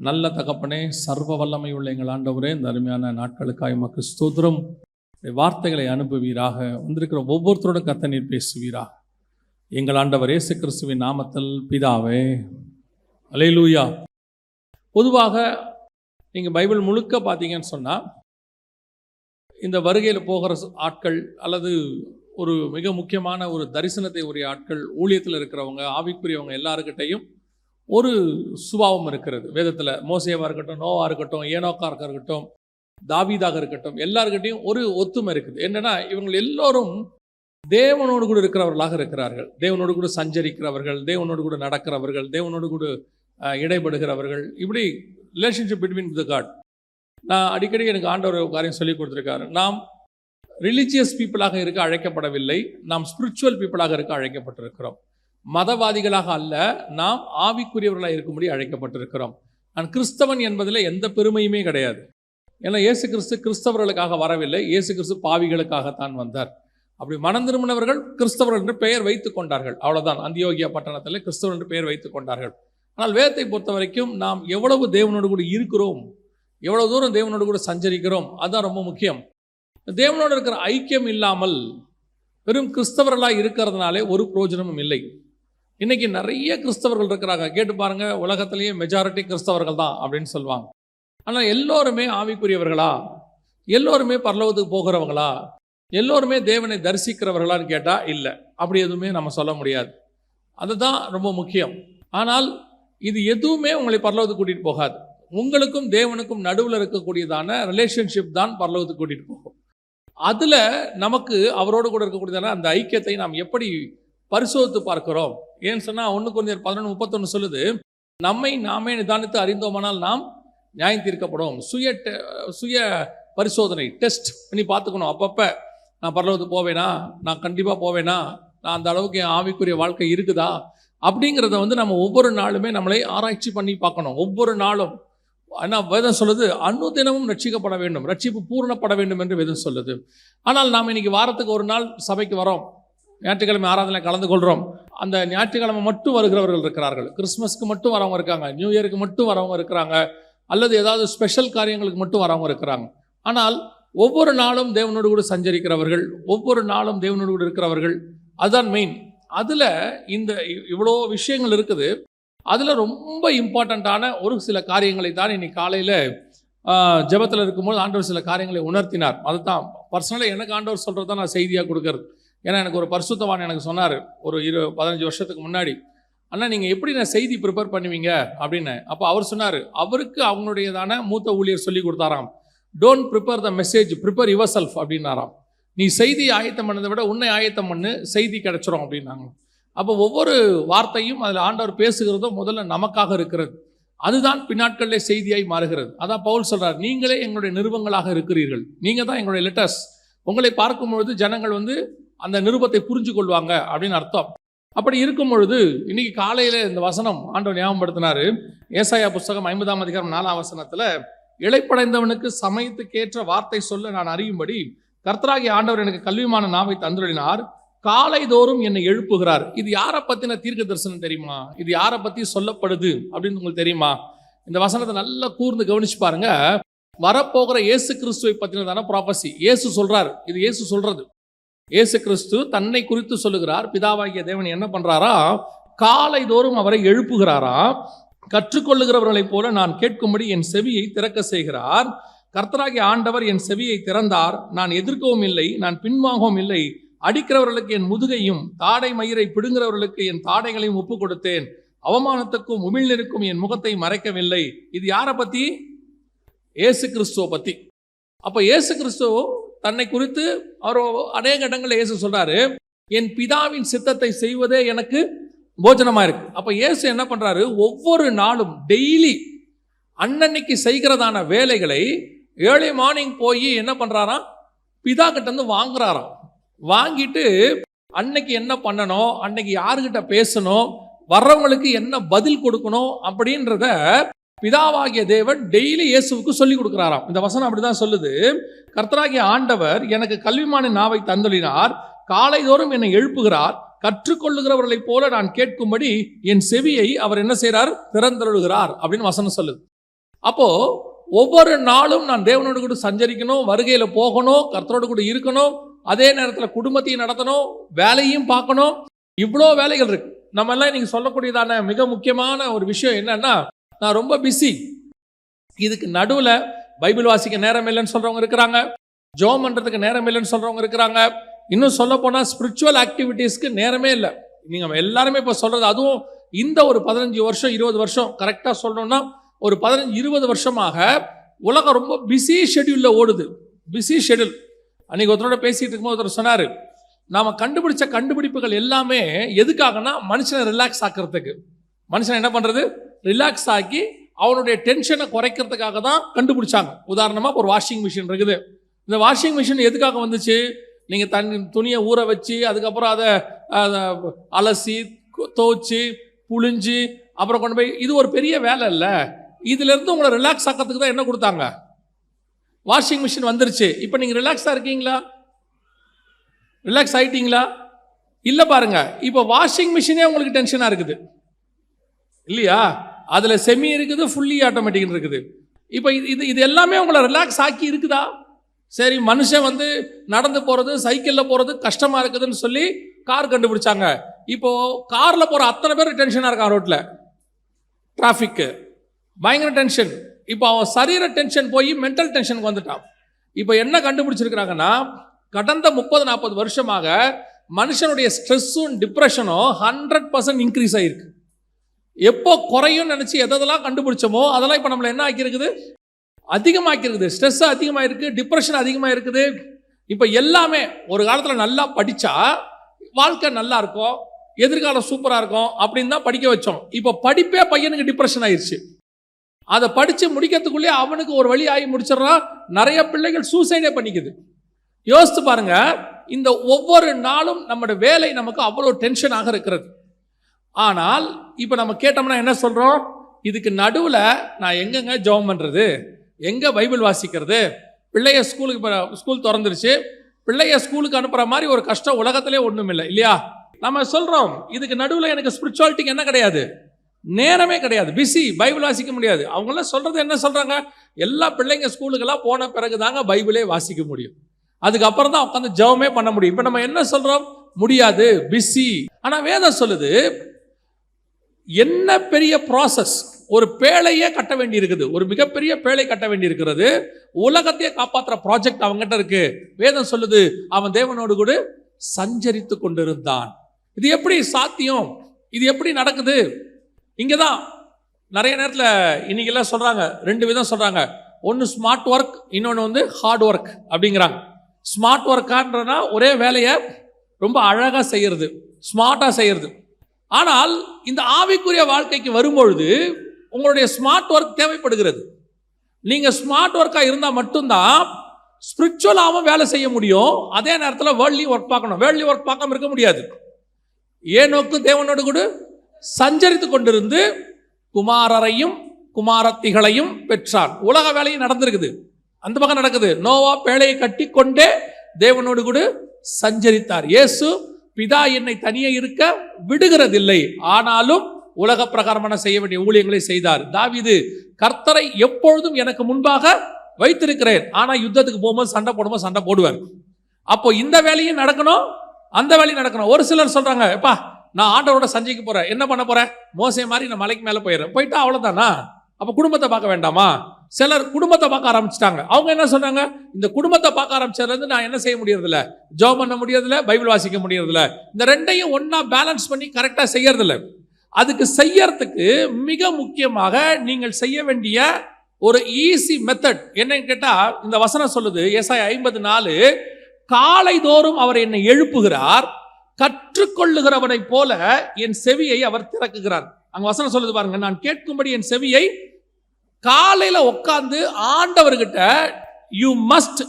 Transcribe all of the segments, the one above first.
நல்ல தகப்பனே, சர்வ வல்லமை உள்ள எங்கள் ஆண்டவரே, இந்த அருமையான நாட்களுக்காய் உமக்கு ஸ்தோத்திரம். வார்த்தைகளை அனுப்புவீராக. வந்திருக்கிற ஒவ்வொருத்தரோட கர்த்தர் பேசுவீராக. எங்கள் ஆண்டவர் இயேசு கிறிஸ்துவின் நாமத்தில் பிதாவே, அல்லேலூயா. பொதுவாக நீங்கள் பைபிள் முழுக்க பார்த்தீங்கன்னு சொன்னால், இந்த வருகையில் போகிற ஆட்கள் அல்லது ஒரு மிக முக்கியமான ஒரு தரிசனத்தை உரிய ஆட்கள், ஊழியத்தில் இருக்கிறவங்க, ஆவிக்குரியவங்க எல்லாருக்கிட்டையும் ஒரு சுபாவம் இருக்கிறது. வேதத்தில் மோசேவாக இருக்கட்டும், நோவா இருக்கட்டும், ஏனோக்காக இருக்கட்டும், தாவீதாக இருக்கட்டும், எல்லாருக்கிட்டையும் ஒரு ஒத்துமை இருக்குது. என்னென்னா, இவங்க எல்லோரும் தேவனோடு கூட இருக்கிறவர்களாக இருக்கிறார்கள். தேவனோடு கூட சஞ்சரிக்கிறவர்கள், தேவனோடு கூட நடக்கிறவர்கள், தேவனோடு கூட இடைபடுகிறவர்கள். இப்படி ரிலேஷன்ஷிப் பிட்வீன் தி காட். நான் அடிக்கடி எனக்கு ஆண்டவர் ஒரு காரியம் சொல்லி கொடுத்துருக்காரு. நாம் ரிலிஜியஸ் பீப்புளாக இருக்க அழைக்கப்படவில்லை, நாம் ஸ்பிரிச்சுவல் பீப்புளாக இருக்க அழைக்கப்பட்டிருக்கிறோம். மதவாதிகளாக அல்ல, நாம் ஆவிக்குரியவர்களாக இருக்கும்படி அழைக்கப்பட்டிருக்கிறோம். நான் கிறிஸ்தவன் என்பதில் எந்த பெருமையுமே கிடையாது. ஏன்னா இயேசு கிறிஸ்து கிறிஸ்தவர்களுக்காக வரவில்லை, இயேசு கிறிஸ்து பாவிகளுக்காகத்தான் வந்தார். அப்படி மனம் திரும்பினவர்கள் கிறிஸ்தவர்கள் என்று பெயர் வைத்து கொண்டார்கள், அவ்வளோதான். அந்தியோகியா பட்டணத்தில் கிறிஸ்தவர் என்று பெயர் வைத்து கொண்டார்கள். ஆனால் வேதத்தை பொறுத்த வரைக்கும் நாம் எவ்வளவு தேவனோடு கூட இருக்கிறோம், எவ்வளவு தூரம் தேவனோடு கூட சஞ்சரிக்கிறோம், அதுதான் ரொம்ப முக்கியம். தேவனோடு இருக்கிற ஐக்கியம் இல்லாமல் வெறும் கிறிஸ்தவர்களாக இருக்கிறதுனாலே ஒரு பிரயோஜனமும் இல்லை. இன்னைக்கு நிறைய கிறிஸ்தவர்கள் இருக்கிறாங்க, கேட்டு பாருங்க. உலகத்திலேயே மெஜாரிட்டி கிறிஸ்தவர்கள் தான் அப்படின்னு சொல்லுவாங்க. ஆனால் எல்லோருமே ஆவிக்குரியவர்களா? எல்லோருமே பரலோகத்துக்கு போகிறவங்களா? எல்லோருமே தேவனை தரிசிக்கிறவர்களான்னு கேட்டால் இல்லை, அப்படி எதுவுமே நம்ம சொல்ல முடியாது. அதுதான் ரொம்ப முக்கியம். ஆனால் இது எதுவுமே உங்களை பரலோகத்துக்கு கூட்டிகிட்டு போகாது. உங்களுக்கும் தேவனுக்கும் நடுவில் இருக்கக்கூடியதான ரிலேஷன்ஷிப் தான் பரலோகத்துக்கு கூட்டிகிட்டு போகும். அதில் நமக்கு அவரோடு கூட இருக்கக்கூடியதான அந்த ஐக்கியத்தை நாம் எப்படி பரிசோதித்து பார்க்கிறோம்? ஏன்னு சொன்னால் 1 Corinthians 11:31 சொல்லுது, நம்மை நாமே நிதானித்து அறிந்தோமானால் நாம் நியாயம் தீர்க்கப்படும். சுய பரிசோதனை, டெஸ்ட் பண்ணி பார்த்துக்கணும். அப்பப்போ நான் பரலோகத்துக்கு போவேனா, நான் கண்டிப்பாக போவேனா, நான் அந்த அளவுக்கு என் ஆவிக்குரிய வாழ்க்கை இருக்குதா அப்படிங்கிறத நம்ம ஒவ்வொரு நாளுமே நம்மளை ஆராய்ச்சி பண்ணி பார்க்கணும். ஒவ்வொரு நாளும். ஆனால் வேதம் சொல்லுது, அனுதினமும் ரட்சிக்கப்பட வேண்டும், ரட்சிப்பு பூரணப்பட வேண்டும் என்று வேதம் சொல்லுது. ஆனால் நாம் இன்னைக்கு வாரத்துக்கு ஒரு நாள் சபைக்கு வரோம், ஞாயிற்றுக்கிழமை ஆராதனை கலந்து கொள்கிறோம். அந்த ஞாயிற்றுக்கிழமை மட்டும் வருகிறவர்கள் இருக்கிறார்கள், கிறிஸ்மஸ்க்கு மட்டும் வரவங்க இருக்காங்க, நியூ இயருக்கு மட்டும் வரவங்க இருக்கிறாங்க, அல்லது ஏதாவது ஸ்பெஷல் காரியங்களுக்கு மட்டும் வரவங்க இருக்கிறாங்க. ஆனால் ஒவ்வொரு நாளும் தேவனோடு கூட சஞ்சரிக்கிறவர்கள், ஒவ்வொரு நாளும் தேவனோடு கூட இருக்கிறவர்கள், அதுதான் மெயின். அதில் இந்த இவ்வளோ விஷயங்கள் இருக்குது. அதில் ரொம்ப இம்பார்ட்டண்ட்டான ஒரு சில காரியங்களை தான் இன்னைக்கு காலையில் ஜெபத்தில் இருக்கும்போது ஆண்டவர் சில காரியங்களை உணர்த்தினார். அதுதான் பர்சனலாக எனக்கு ஆண்டவர் சொல்கிறது தான் நான் செய்தியாக கொடுக்கறது. ஏன்னா எனக்கு ஒரு பரிசுத்தவான் எனக்கு சொன்னார் ஒரு 15 வருஷத்துக்கு முன்னாடி, அண்ணா நீங்கள் எப்படி நான் செய்தி ப்ரிப்பேர் பண்ணுவீங்க அப்படின்னு. அப்போ அவர் சொன்னார், அவருக்கு அவங்களுடையதான மூத்த ஊழியர் சொல்லி கொடுத்தாராம், don't prepare the message, prepare your self அப்படின்னாராம். நீ செய்தி ஆயத்தம் பண்ணதை விட உன்னை ஆயத்தம் பண்ணு, செய்தி கிடைச்சிரும் அப்படின்னாங்க. அப்போ ஒவ்வொரு வார்த்தையும் அதில் ஆண்டவர் பேசுகிறதும் முதல்ல நமக்காக இருக்கிறது, அதுதான் பின்னாட்களிலே செய்தியாய் மாறுகிறது. அதான் பவுல் சொல்றார், நீங்களே எங்களுடைய நிருபங்களாக இருக்கிறீர்கள், நீங்கள் தான் எங்களுடைய லெட்டர்ஸ். உங்களை பார்க்கும் பொழுது ஜனங்கள் அந்த நிருபத்தை புரிஞ்சு கொள்வாங்க அப்படின்னு அர்த்தம். அப்படி இருக்கும் பொழுது இன்னைக்கு காலையில் இந்த வசனம் ஆண்டவர் ஞாபகப்படுத்தினார். ஏசாயா புஸ்தகம் 50ஆம் அதிகாரம் 4ஆம் வசனத்தில், இளைப்படைந்தவனுக்கு சமயத்துக்கேற்ற வார்த்தை சொல்ல நான் அறியும்படி கர்த்தராகிய ஆண்டவர் எனக்கு கல்விமான நாவை தந்துள்ளினார், காலை தோறும் என்னை எழுப்புகிறார். இது யாரை பற்றின தீர்க்க தரிசனம் தெரியுமா? இது யாரை பற்றி சொல்லப்படுது அப்படின்னு உங்களுக்கு தெரியுமா? இந்த வசனத்தை நல்லா கூர்ந்து கவனிச்சு பாருங்க. வரப்போகிற இயேசு கிறிஸ்துவை பற்றினதான ப்ராபசி. இயேசு சொல்றார், இது இயேசு சொல்றது. இயேசு கிறிஸ்து தன்னை குறித்து சொல்லுகிறார். பிதாவாகிய தேவன் என்ன பண்றாரா, காலை தோறும் அவரை எழுப்புகிறாரா. கற்றுக்கொள்ளுகிறவர்களைப் போல நான் கேட்கும்படி என் செவியை திறக்க செய்கிறார். கர்த்தராகிய ஆண்டவர் என் செவியை திறந்தார், நான் எதிர்க்கவும் இல்லை, நான் பின்வாங்கவும் இல்லை. அடிக்கிறவர்களுக்கு என் முதுகையும் தாடை மயிரை பிடுங்கிறவர்களுக்கு என் தாடைகளையும் ஒப்பு கொடுத்தேன். அவமானத்துக்கும் உமிழ்நீருக்கும் என் முகத்தை மறைக்கவில்லை. இது யாரை பத்தி? இயேசு கிறிஸ்துவ பத்தி. அப்ப இயேசு கிறிஸ்து தன்னை குறித்து அவர் அநேக இடங்களில் இயேசு சொல்றாரு, என் பிதாவின் சித்தத்தை செய்வதே எனக்கு போஜனமா இருக்கு. அப்ப இயேசு என்ன பண்றாரு, ஒவ்வொரு நாளும் டெய்லி அன்னன்னைக்கு செய்கிறதான வேலைகளை ஏர்லி மார்னிங் போய் என்ன பண்றாராம், பிதா கிட்ட இருந்து வாங்குறாராம். வாங்கிட்டு அன்னைக்கு என்ன பண்ணணும், அன்னைக்கு யாருக்கிட்ட பேசணும், வர்றவங்களுக்கு என்ன பதில் கொடுக்கணும் அப்படின்றத பிதாவாகிய தேவன் டெய்லி இயேசுவுக்கு சொல்லி கொடுக்கிறாராம். இந்த வசனம் அப்படிதான் சொல்லுது. கர்த்தராகிய ஆண்டவர் எனக்கு கல்விமான நாவை தந்துள்ளினார், காலை தோறும் என்னை எழுப்புகிறார், கற்றுக்கொள்ளுகிறவர்களைப் போல நான் கேட்கும்படி என் செவியை அவர் என்ன செய்கிறார், திறந்தருளுகிறார் அப்படின்னு வசனம் சொல்லுது. அப்போ ஒவ்வொரு நாளும் நான் தேவனோடு கூட சஞ்சரிக்கணும், வருகையில போகணும், கர்த்தரோடு கூட இருக்கணும், அதே நேரத்தில் குடும்பத்தையும் நடத்தணும், வேலையும் பார்க்கணும். இவ்வளோ வேலைகள் இருக்கு. நம்ம எல்லாம் நீங்க சொல்லக்கூடியதான மிக முக்கியமான ஒரு விஷயம் என்னன்னா, நான் ரொம்ப பிஸி, இதுக்கு நடுவில் பைபிள் வாசிக்க நேரம் இல்லைன்னு சொல்றவங்க இருக்கிறாங்க, ஜெபம் பண்றதுக்கு நேரம் இல்லைன்னு சொல்றவங்க இருக்கிறாங்க, இன்னும் சொல்ல போனா ஸ்பிரிச்சுவல் ஆக்டிவிட்டீஸ்க்கு நேரமே இல்லை. நீங்க எல்லாருமே இப்போ சொல்றது, அதுவும் இந்த ஒரு 15 வருஷம் 20 வருஷம் கரெக்டாக சொல்லணும்னா ஒரு 15-20 வருஷமாக உலகம் ரொம்ப பிஸி ஷெட்யூலில் ஓடுது. Busy schedule. அன்றைக்கி ஒருத்தரோட பேசிகிட்டு இருக்கும்போது ஒருத்தர் சொன்னார், நாம் கண்டுபிடிச்ச கண்டுபிடிப்புகள் எல்லாமே எதுக்காகனா மனுஷனை ரிலாக்ஸ் ஆக்கிறதுக்கு. மனுஷனை என்ன பண்ணுறது, ரிலாக்ஸ் ஆக்கி அவனுடைய டென்ஷனை குறைக்கிறதுக்காக தான் கண்டுபிடிச்சாங்க. உதாரணமாக ஒரு வாஷிங் மிஷின் இருக்குது. இந்த வாஷிங் மிஷின் எதுக்காக வந்துச்சு? நீங்கள் துணியை ஊற வச்சு அதுக்கப்புறம் அதை அலசி துவைச்சி புழிஞ்சு அப்புறம் கொண்டு போய், இது ஒரு பெரிய வேலை இல்லை. இதுலேருந்து உங்களை ரிலாக்ஸ் ஆக்கிறதுக்கு தான் என்ன கொடுத்தாங்க, வாஷிங் மிஷின் வந்துருச்சு. இப்போ நீங்கள் ரிலாக்ஸாக இருக்கீங்களா? ரிலாக்ஸ் ஆகிட்டீங்களா? இல்லை பாருங்க, இப்போ வாஷிங் மிஷினே உங்களுக்கு டென்ஷனாக இருக்குது இல்லையா? அதில் செமி இருக்குது, ஃபுல்லி ஆட்டோமேட்டிக் இருக்குது. இப்போ இது எல்லாமே உங்களை ரிலாக்ஸ் ஆக்கி இருக்குதா? சரி, மனுஷன் நடந்து போகிறது, சைக்கிளில் போகிறது கஷ்டமாக இருக்குதுன்னு சொல்லி கார் கண்டுபிடிச்சாங்க. இப்போ காரில் போகிற அத்தனை பேர் டென்ஷனாக இருக்கான், ரோட்டில் டிராஃபிக்கு பயங்கர டென்ஷன். இப்போ அவன் சரீர டென்ஷன் போய் மென்டல் டென்ஷனுக்கு வந்துட்டான். இப்போ என்ன கண்டுபிடிச்சிருக்கிறாங்கன்னா, கடந்த 30-40 வருஷமாக மனுஷனுடைய ஸ்ட்ரெஸ்ஸும் டிப்ரெஷனும் 100% இன்க்ரீஸ் ஆகிருக்கு. எப்போ குறையும் நினச்சி எதெல்லாம் கண்டுபிடிச்சோமோ அதெல்லாம் இப்போ நம்மளை என்ன ஆக்கியிருக்குது, அதிகமாக்கிருக்குது. ஸ்ட்ரெஸ் அதிகமாக இருக்குது, டிப்ரெஷன் அதிகமாக இருக்குது. இப்போ எல்லாமே ஒரு காலத்தில் நல்லா படித்தா வாழ்க்கை நல்லா இருக்கும், எதிர்காலம் சூப்பராக இருக்கும் அப்படின்னு தான் படிக்க வச்சோம். இப்போ படிப்பே பையனுக்கு டிப்ரெஷன் ஆயிடுச்சு. அதை படித்து முடிக்கிறதுக்குள்ளே அவனுக்கு ஒரு வழி ஆகி முடிச்சிடறான். நிறைய பிள்ளைகள் சூசைடே பண்ணிக்குது. யோசித்து பாருங்க, இந்த ஒவ்வொரு நாளும் நம்மளோட வேலை நமக்கு அவ்வளோ டென்ஷனாக இருக்கிறது. ஆனால் இப்போ நம்ம கேட்டோம்னா என்ன சொல்கிறோம், இதுக்கு நடுவில் நான் எங்கெங்க ஜெபம் பண்ணுறது, எங்கே பைபிள் வாசிக்கிறது, பிள்ளைய ஸ்கூல் திறந்துருச்சு, பிள்ளைய ஸ்கூலுக்கு அனுப்புகிற மாதிரி ஒரு கஷ்டம் உலகத்திலே ஒன்றும் இல்லை இல்லையா? நம்ம சொல்கிறோம், இதுக்கு நடுவில் எனக்கு ஸ்பிரிச்சுவாலிட்டிக்கு என்ன கிடையாது, நேரமே கிடையாது, பிஸி, பைபிள் வாசிக்க முடியாது. அவங்களாம் சொல்கிறது என்ன சொல்கிறாங்க, எல்லா பிள்ளைங்க ஸ்கூலுக்கெல்லாம் போன பிறகு தாங்க பைபிளே வாசிக்க முடியும், அதுக்கப்புறம் தான் உட்காந்து ஜெபமே பண்ண முடியும். இப்போ நம்ம என்ன சொல்கிறோம், முடியாது, பிஸி. ஆனால் வேதம் சொல்லுது, என்ன பெரிய ப்ராசஸ், ஒரு பேழையே கட்ட வேண்டி இருக்குது, ஒரு மிகப்பெரிய பேழை கட்ட வேண்டி இருக்கிறது, உலகத்தையே காப்பாற்றுற ப்ராஜெக்ட் அவங்ககிட்ட இருக்கு. வேதம் சொல்லுது, அவன் தேவனோடு கூட சஞ்சரித்து கொண்டிருந்தான். இது எப்படி சாத்தியம், இது எப்படி நடக்குது? இங்கே தான் நிறைய நேரத்தில் இன்னைக்கெல்லாம் சொல்கிறாங்க, 2 விதம் சொல்கிறாங்க. ஒன்று ஸ்மார்ட் ஒர்க், இன்னொன்று ஹார்ட் ஒர்க் அப்படிங்கிறாங்க. ஸ்மார்ட் ஒர்க்கான்றனா ஒரே வேலையை ரொம்ப அழகாக செய்கிறது, ஸ்மார்ட்டாக செய்கிறது. ஆனால் இந்த ஆவிக்குரிய வாழ்க்கைக்கு வரும்பொழுது உங்களுடைய ஸ்மார்ட் ஒர்க் தேவைப்படுகிறது. நீங்கள் ஸ்மார்ட் ஒர்க்காக இருந்தால் மட்டும்தான் ஸ்பிரிச்சுவலாகவும் வேலை செய்ய முடியும், அதே நேரத்தில் வேர்ல்ட்லி ஒர்க் பார்க்கணும். வேர்ல்ட்லி ஒர்க் பார்க்காம இருக்க முடியாது. ஏனோக்கு தேவனோடு கூட சஞ்சரித்து கொண்டிருந்து குமாரரையும் குமாரத்திகளையும் பெற்றான். உலக வேலையும் நடந்திருக்குது, அந்த பக்கம் நடக்குது. நோவா பேழையை கட்டி கொண்டே தேவனோடு கூட சஞ்சரித்தார். இயேசு, பிதா என்னை தனியே இருக்க விடுகிறதில்லை, ஆனாலும் உலக பிரகாரமான செய்ய வேண்டிய ஊழியங்களை செய்தார். தாவீது, கர்த்தரை எப்பொழுதும் எனக்கு முன்பாக வைத்திருக்கிறேன், ஆனா யுத்தத்துக்கு போகும்போது சண்டை போடும்போது சண்டை போடுவார். அப்போ இந்த வேலையும் நடக்கணும், அந்த வேலையும் நடக்கணும். ஒரு சிலர் சொல்றாங்க, எப்பா நான் ஆண்டவரோட சஞ்சைக்கு போறேன், என்ன பண்ண போறேன், மோசே மாதிரி நான் மலைக்கு மேலே போயிடுறேன், போயிட்டா அவ்வளோதானா, அப்போ குடும்பத்தை பார்க்க வேண்டாமா? சிலர் குடும்பத்தை பார்க்க ஆரம்பிச்சிட்டாங்க. அவங்க என்ன சொன்னாங்க, இந்த குடும்பத்தை பார்க்க ஆரம்பிச்சதுலேருந்து நான் என்ன செய்ய முடியறதில்ல, ஜெபம் பண்ண முடியறதில்ல, பைபிள் வாசிக்க முடியறதில்ல. இந்த ரெண்டையும் ஒன்னா பேலன்ஸ் பண்ணி கரெக்டாக செய்யறதில்ல. அதுக்கு செய்யறதுக்கு மிக முக்கியமாக நீங்கள் செய்ய வேண்டிய ஒரு ஈஸி மெத்தட் என்னன்னு கேட்டா, இந்த வசனம் சொல்லுது, ஏசாயா 54, காலை தோறும் அவர் என்னை எழுப்புகிறார், கற்றுக்கொள்ளுகிறவனை போல என் செவியை அவர் திறக்குகிறார். அங்க வசனம் சொல்லுது பாருங்க, நான் கேட்கும்படி என் செவியை. காலையில உட்கார்ந்து ஆண்டவர்கிட்ட யூ மஸ்ட்,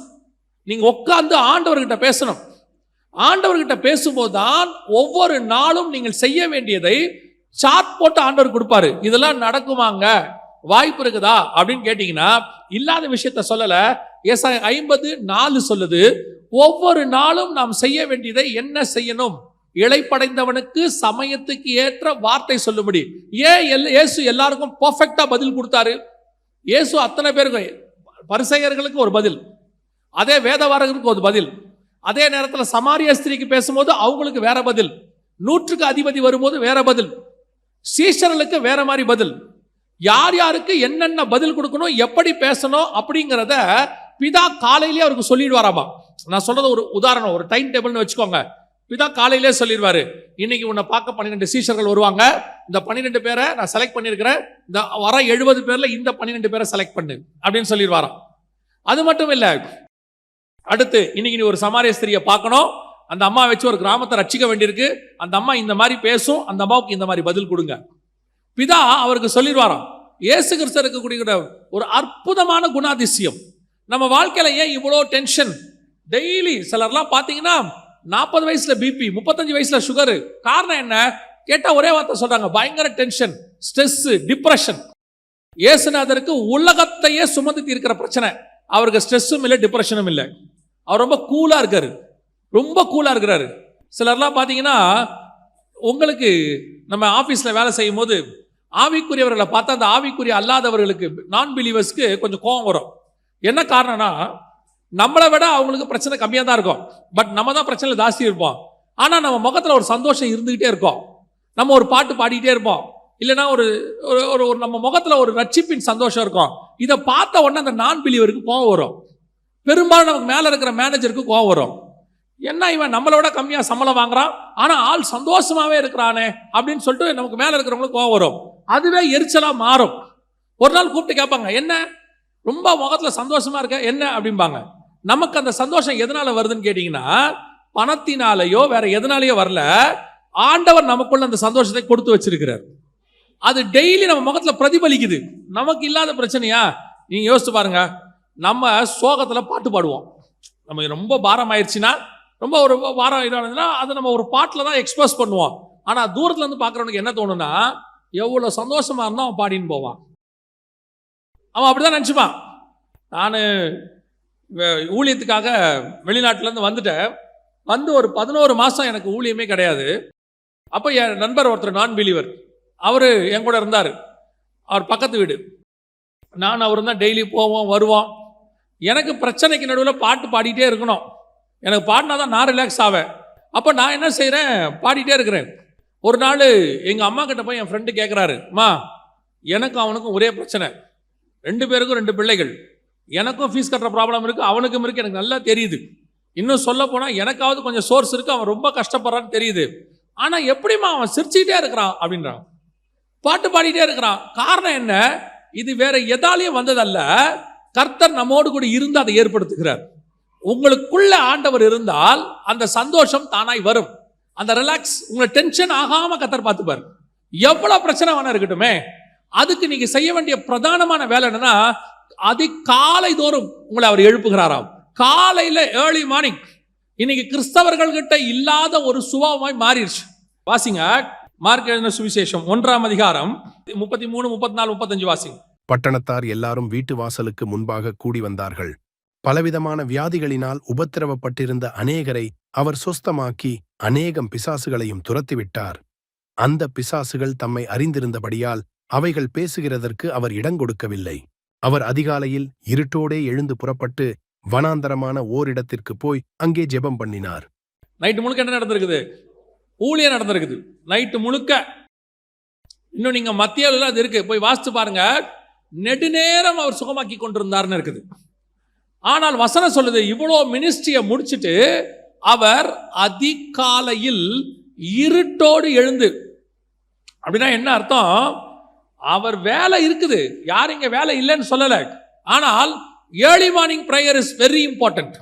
நீங்க உட்கார்ந்து ஆண்டவர்கிட்ட பேசணும். ஆண்டவர்கிட்ட பேசும்போது தான் ஒவ்வொரு நாளும் நீங்கள் செய்ய வேண்டியதை சார்ட் போட்டு ஆண்டவர் கொடுப்பாரு. இதெல்லாம் நடக்குமாங்க, வாய்ப்பு இருக்குதா அப்படின்னு கேட்டீங்கன்னா, இல்லாத விஷயத்த சொல்லல. ஏசாயா 50:4 சொல்லுது, ஒவ்வொரு நாளும் நாம் செய்ய வேண்டியதை என்ன செய்யணும், இளைப்படைந்தவனுக்கு சமயத்துக்கு ஏற்ற வார்த்தை சொல்லும்படி. ஏன் இயேசு எல்லாருக்கும் பர்ஃபெக்டா பதில் கொடுத்தாரு? இயேசு அத்தனை பேருக்கு, பரிசேயர்களுக்கு ஒரு பதில், அதே வேதவாரர்களுக்கு ஒரு பதில், அதே நேரத்தில் சமாரிய ஸ்திரீக்கு பேசும்போது அவங்களுக்கு வேற பதில், 100க்கு அதிபதி வரும்போது வேற பதில், சீஷர்களுக்கு வேற மாதிரி பதில். யார் யாருக்கு என்னென்ன பதில் கொடுக்கணும், எப்படி பேசணும் அப்படிங்கிறத பிதா காலையிலேயே அவருக்கு சொல்லிடுவாராமா. நான் சொல்றது ஒரு உதாரணம், ஒரு டைம் டேபிள்னு வச்சுக்கோங்க. பிதா காலையிலே சொல்லிடுவாரு, இன்னைக்கு உன்னை பார்க்க 12 சீஷர்கள் வருவாங்க, இந்த 12 பேரை நான் செலக்ட் பண்ணியிருக்கிறேன், இந்த வர 70 பேர்ல இந்த 12 பேரை செலக்ட் பண்ணு அப்படின்னு சொல்லிடுவாராம். அது மட்டும் இல்ல, அடுத்து இன்னைக்கு நீ ஒரு சமாரிய ஸ்திரியை பார்க்கணும், அந்த அம்மா வச்சு ஒரு கிராமத்தை ரட்சிக்க வேண்டியிருக்கு, அந்த அம்மா இந்த மாதிரி பேசும், அந்த அம்மாவுக்கு இந்த மாதிரி பதில் கொடுங்க. பிதா அவருக்கு சொல்லிடுவாராம். இயேசு கிறிஸ்து இருக்கக்கூடிய ஒரு அற்புதமான குணாதிசயம். நம்ம வாழ்க்கையில ஏன் இவ்வளோ டென்ஷன்? டெய்லி சிலர்லாம் பார்த்தீங்கன்னா 40 வயசுல பிபி, 35 வயசுல சுகரு. காரணம் என்ன கேட்டா ஒரே வார்த்தை சொல்றாங்க, பயங்கர டென்ஷன், ஸ்ட்ரெஸ், டிப்ரெஷன். இயேசுநாதருக்கு உலகத்தையே சுமந்து தீர்க்கிற பிரச்சனை, அவருக்கு ஸ்ட்ரெஸ்ஸும் இல்லை, டிப்ரெஷனும் இல்லை. அவர் ரொம்ப கூலா இருக்காரு, ரொம்ப கூலா இருக்கிறாரு. சிலர்லாம் பார்த்தீங்கன்னா, உங்களுக்கு நம்ம ஆஃபீஸில் வேலை செய்யும் போது ஆவிக்குரியவர்களை பார்த்தா அந்த ஆவிக்குரிய அல்லாதவர்களுக்கு, நான் பிலீவர்ஸ்க்கு கொஞ்சம் கோபம் வரும். என்ன காரணம்னா, நம்மளை விட அவங்களுக்கு பிரச்சனை கம்மியாக தான் இருக்கும், பட் நம்ம தான் பிரச்சனை ஜாஸ்தி இருப்போம். ஆனால் நம்ம முகத்தில் ஒரு சந்தோஷம் இருந்துகிட்டே இருக்கும், நம்ம ஒரு பாட்டு பாடிக்கிட்டே இருப்போம், இல்லைன்னா ஒரு ஒரு நம்ம முகத்தில் ஒரு ரட்சிப்பின் சந்தோஷம் இருக்கும். இதை பார்த்த உடனே அந்த நான் பிலீவருக்கு கோபம் வரும். பெரும்பாலும் நமக்கு மேலே இருக்கிற மேனேஜருக்கு கோபம் வரும். என்ன இவன் நம்மளோட கம்மியாக சம்பளம் வாங்குறான், ஆனால் ஆள் சந்தோஷமாகவே இருக்கிறானே அப்படின்னு சொல்லிட்டு நமக்கு மேலே இருக்கிறவங்களுக்கு கோபம் வரும். அதுவே எரிச்சலாக மாறும். ஒரு நாள் கூப்பிட்டு கேட்பாங்க, என்ன ரொம்ப முகத்தில் சந்தோஷமா இருக்க என்ன அப்படிம்பாங்க. நமக்கு அந்த சந்தோஷம் எதனால வருதுன்னு கேட்டீங்கன்னா, பணத்தினாலேயோ வேற எதனாலேயோ வரல, ஆண்டவர் நமக்குள்ள அந்த சந்தோஷத்தை கொடுத்து வச்சிருக்கிறார். அது டெய்லி நம்ம முகத்துல பிரதிபலிக்குது. நமக்கு இல்லாத பிரச்சனையா? நீங்க யோசிச்சு பாருங்க, நம்ம சோகத்துல பாட்டு பாடுவோம். நம்ம ரொம்ப பாரம் ஆயிடுச்சுன்னா, ரொம்ப ஒரு வாரம் இதானதுன்னா அதை நம்ம ஒரு பாட்டில் தான் எக்ஸ்பிரஸ் பண்ணுவோம். ஆனா தூரத்துல இருந்து பார்க்குறவனுக்கு என்ன தோணுன்னா, எவ்வளவு சந்தோஷமா இருந்தா அவன் பாடின்னு போவான். அவன் அப்படிதான் நினச்சிப்பான். நான் ஊழியத்துக்காக வெளிநாட்டிலேருந்து வந்துட்டேன். வந்து ஒரு 11 மாதம் எனக்கு ஊழியமே கிடையாது. அப்போ என் நண்பர் ஒருத்தர் நான் பிலீவர், அவர் என் கூட இருந்தார். அவர் பக்கத்து வீடு. நான் அவர் தான் டெய்லி போவோம் வருவோம். எனக்கு பிரச்சனைக்கு நடுவில் பாட்டு பாடிட்டே இருக்கணும். எனக்கு பாடினா தான் நான் ரிலாக்ஸ் ஆவேன். அப்போ நான் என்ன செய்கிறேன், பாடிட்டே இருக்கிறேன். ஒரு நாள் எங்கள் அம்மா கிட்ட போய் என் ஃப்ரெண்டு கேட்குறாரு, அம்மா எனக்கும் அவனுக்கும் ஒரே பிரச்சனை, 2 பேருக்கும் 2 பிள்ளைகள், எனக்கும் ஃபீஸ் கட்டுற ப்ராப்ளம் இருக்குது, அவனுக்கும் இருக்குது, எனக்கு நல்லா தெரியுது. இன்னும் சொல்ல போனால் எனக்காவது கொஞ்சம் சோர்ஸ் இருக்குது, அவன் ரொம்ப கஷ்டப்படுறான்னு தெரியுது. ஆனால் எப்படிம்மா அவன் சிரிச்சுக்கிட்டே இருக்கிறான் அப்படின்றான், பாட்டு பாடிட்டே இருக்கிறான். காரணம் என்ன? இது வேற எதாலையும் வந்ததல்ல, கர்த்தர் நம்மோடு கூட இருந்து அதை ஏற்படுத்துகிறார். உங்களுக்குள்ள ஆண்டவர் இருந்தால் அந்த சந்தோஷம் தானாய் வரும். அந்த ரிலாக்ஸ், உங்களை டென்ஷன் ஆகாம கர்த்தர் பார்த்துப்பார். எவ்வளவு பிரச்சனை வேணா இருக்கட்டுமே, அதுக்கு நீங்க செய்ய வேண்டிய பிரதானமான வேலை என்னன்னா, காலை தோறும் உங்களை அவர் எழுப்புகிறாராம். காலையில ஏர்லி மார்னிங். இன்னைக்கு கிறிஸ்தவர்கள் கிட்ட இல்லாத ஒரு சுபாவமாய் மாறிடுச்சு. வாசிங்க மார்க் எழுதின சுவிசேஷம் 1ஆம் அதிகாரம் 33, 34, 35 வாசிங்க. பட்டணத்தார் எல்லாரும் வீட்டு வாசலுக்கு முன்பாக கூடி வந்தார்கள். பலவிதமான வியாதிகளினால் உபத்திரவப்பட்டிருந்த அநேகரை அவர் சொஸ்தமாக்கி அநேகம் பிசாசுகளையும் துரத்திவிட்டார். அந்த பிசாசுகள் தம்மை அறிந்திருந்தபடியால் அவைகள் பேசுகிறதற்கு அவர் இடங்கொடுக்கவில்லை. அவர் அதிகாலையில் இருட்டோடே எழுந்து புறப்பட்டு வனாந்தரமான ஓரிடத்திற்கு போய் அங்கே ஜெபம் பண்ணினார். நைட்டு முழுக்க என்ன நடந்திருக்குது? ஊழியம் நடந்திருக்குது நைட்டு முழுக்க. இன்னும் நீங்க மத்தியில அது இருக்கு, போய் வாசித்து பாருங்க. நெடுநேரம் அவர் சுகமாக்கி கொண்டிருந்தார்னு இருக்குது. ஆனால் வசனம் சொல்லுது, இவ்வளோ மினிஸ்ட்ரியை முடிச்சுட்டு அவர் அதிகாலையில் இருட்டோடு எழுந்து. அப்படின்னா என்ன அர்த்தம்? அவர் வேலை இருக்குது, யார் இங்க வேலை இல்லைன்னு சொல்லல. ஆனால் early morning prayer is very important.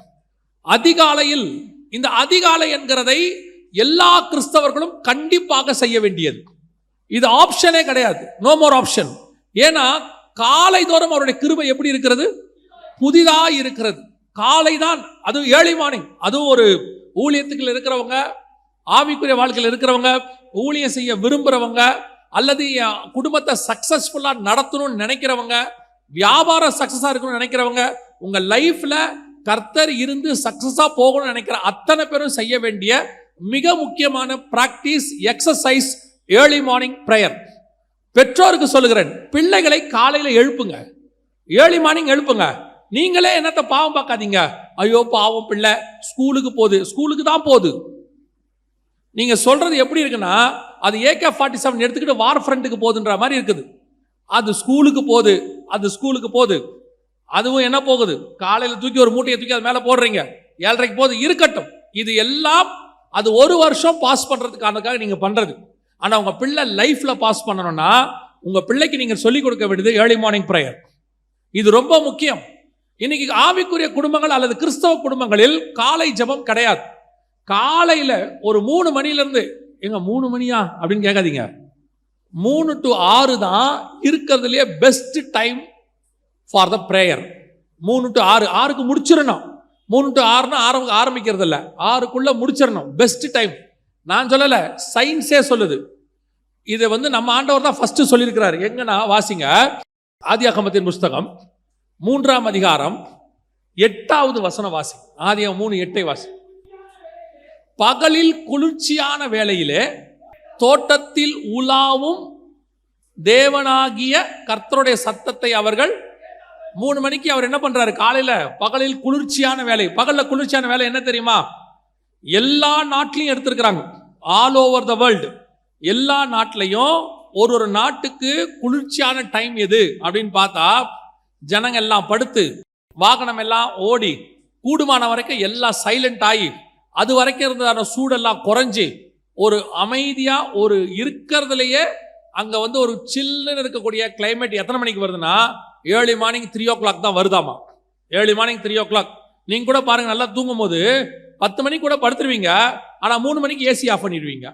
அதிகாலையில், இந்த அதிகாலை என்கிறதை எல்லா கிறிஸ்தவர்களும் கண்டிப்பாக செய்ய வேண்டியது. இது ஆப்ஷனே கிடையாது, நோ மோர் ஆப்ஷன். ஏன்னா காலை தோறும் அவருடைய கிருபை எப்படி இருக்கிறது? புதிதா இருக்கிறது. காலை தான், அது ஏர்லி மார்னிங். அதுவும் ஒரு ஊழியத்துக்குள்ள இருக்கிறவங்க, ஆவிக்குரிய வாழ்க்கையில் இருக்கிறவங்க, ஊழியம் செய்ய விரும்புறவங்க, அல்லது குடும்பத்தை சக்சஸ்ஃபுல்லா நடத்தணும்னு நினைக்கிறவங்க, வியாபாரம் சக்சஸா இருக்கணும்னு நினைக்கிறவங்க, உங்க லைஃப்ல கர்த்தர் இருந்து சக்சஸா போகணும்னு நினைக்கிற அத்தனை பேரும் செய்ய வேண்டிய மிக முக்கியமான practice, exercise early morning prayer. பெற்றோருக்கு சொல்லுகிறேன், பிள்ளைகளை காலையில எழுப்புங்க. Early morning எழுப்புங்க. நீங்களே என்னத்த பாவம் பார்க்காதீங்க. ஐயோ பாவம் பிள்ளை ஸ்கூலுக்கு போகுது, ஸ்கூலுக்கு தான் போகுது. நீங்க சொல்றது எப்படி இருக்குன்னா, அது AK-47 எடுத்துக்கிட்டு வார் ஃப்ரண்ட்டுக்கு போகுதுன்ற மாதிரி இருக்குது. அது ஸ்கூலுக்கு போகுது, அது ஸ்கூலுக்கு போகுது. அதுவும் என்ன போகுது, காலையில் தூக்கி ஒரு மூட்டையை தூக்கி அது மேலே போடுறீங்க, 7:30 போகுது. இருக்கட்டும், இது எல்லாம் அது ஒரு வருஷம் பாஸ் பண்றதுக்காக நீங்க பண்றது. ஆனா உங்க பிள்ளை லைஃப்ல பாஸ் பண்ணணும்னா உங்க பிள்ளைக்கு நீங்க சொல்லிக் கொடுக்க வேண்டியது ஏர்லி மார்னிங் பிரேயர். இது ரொம்ப முக்கியம். இன்னைக்கு ஆவிக்குரிய குடும்பங்கள் அல்லது கிறிஸ்தவ குடும்பங்களில் காலை ஜெபம் கிடையாது. காலையில ஒரு 3 மணிலிருந்து, எங்க 3 மணியா அப்படின்னு கேட்காதீங்க, 3 to 6 தான் இருக்கிறதுலே best time for the prayer. 3 to 6, 6க்கு முடிச்சிடணும். 3 to 6னா ஆரம்பிக்கிறது இல்லை, 6க்குள்ள முடிச்சிடணும். Best time. நான் சொல்லல, சயின்ஸே சொல்லுது. இதை நம்ம ஆண்டவர் தான் ஃபர்ஸ்ட் சொல்லியிருக்கிறார். எங்கன்னா வாசிங்க, ஆதியாகமத்தின் புஸ்தகம் 3ஆம் அதிகாரம் 8வது வசனம் வாசி. ஆதியாகமம் 3:8 வாசி. பகலில் குளிர்ச்சியான வேளையிலே தோட்டத்தில் உலாவும் தேவனாகிய கர்த்தருடைய சத்தத்தை அவர்கள் 3 மணிக்கு அவர் என்ன பண்றாரு, காலையில பகலில் குளிர்ச்சியான வேலை. பகல்ல குளிர்ச்சியான வேலை என்ன தெரியுமா? எல்லா நாட்டிலையும் எடுத்திருக்கிறாங்க, ஆல் ஓவர் த வேர்ல்டு. எல்லா நாட்டிலையும் ஒரு நாட்டுக்கு குளிர்ச்சியான டைம் எது அப்படின்னு பார்த்தா, ஜனங்க எல்லாம் படுத்து, வாகனம் எல்லாம் ஓடி, கூடுமான வரைக்கும் எல்லாம் சைலண்ட் ஆகி, அது வரைக்கும் இருந்ததான சூடெல்லாம் குறைஞ்சி, ஒரு அமைதியா ஒரு இருக்கிறதுலையே அங்க ஒரு சில்லுன்னு இருக்கக்கூடிய கிளைமேட் எத்தனை மணிக்கு வருதுன்னா, ஏர்லி மார்னிங் 3 o'clock தான் வருதாமா. Early morning 3 o'clock. நீங்க கூட பாருங்க, நல்லா தூங்கும் போது 10 மணிக்கு கூட படுத்துருவீங்க, ஆனா 3 மணிக்கு ஏசி ஆஃப் பண்ணிடுவீங்க.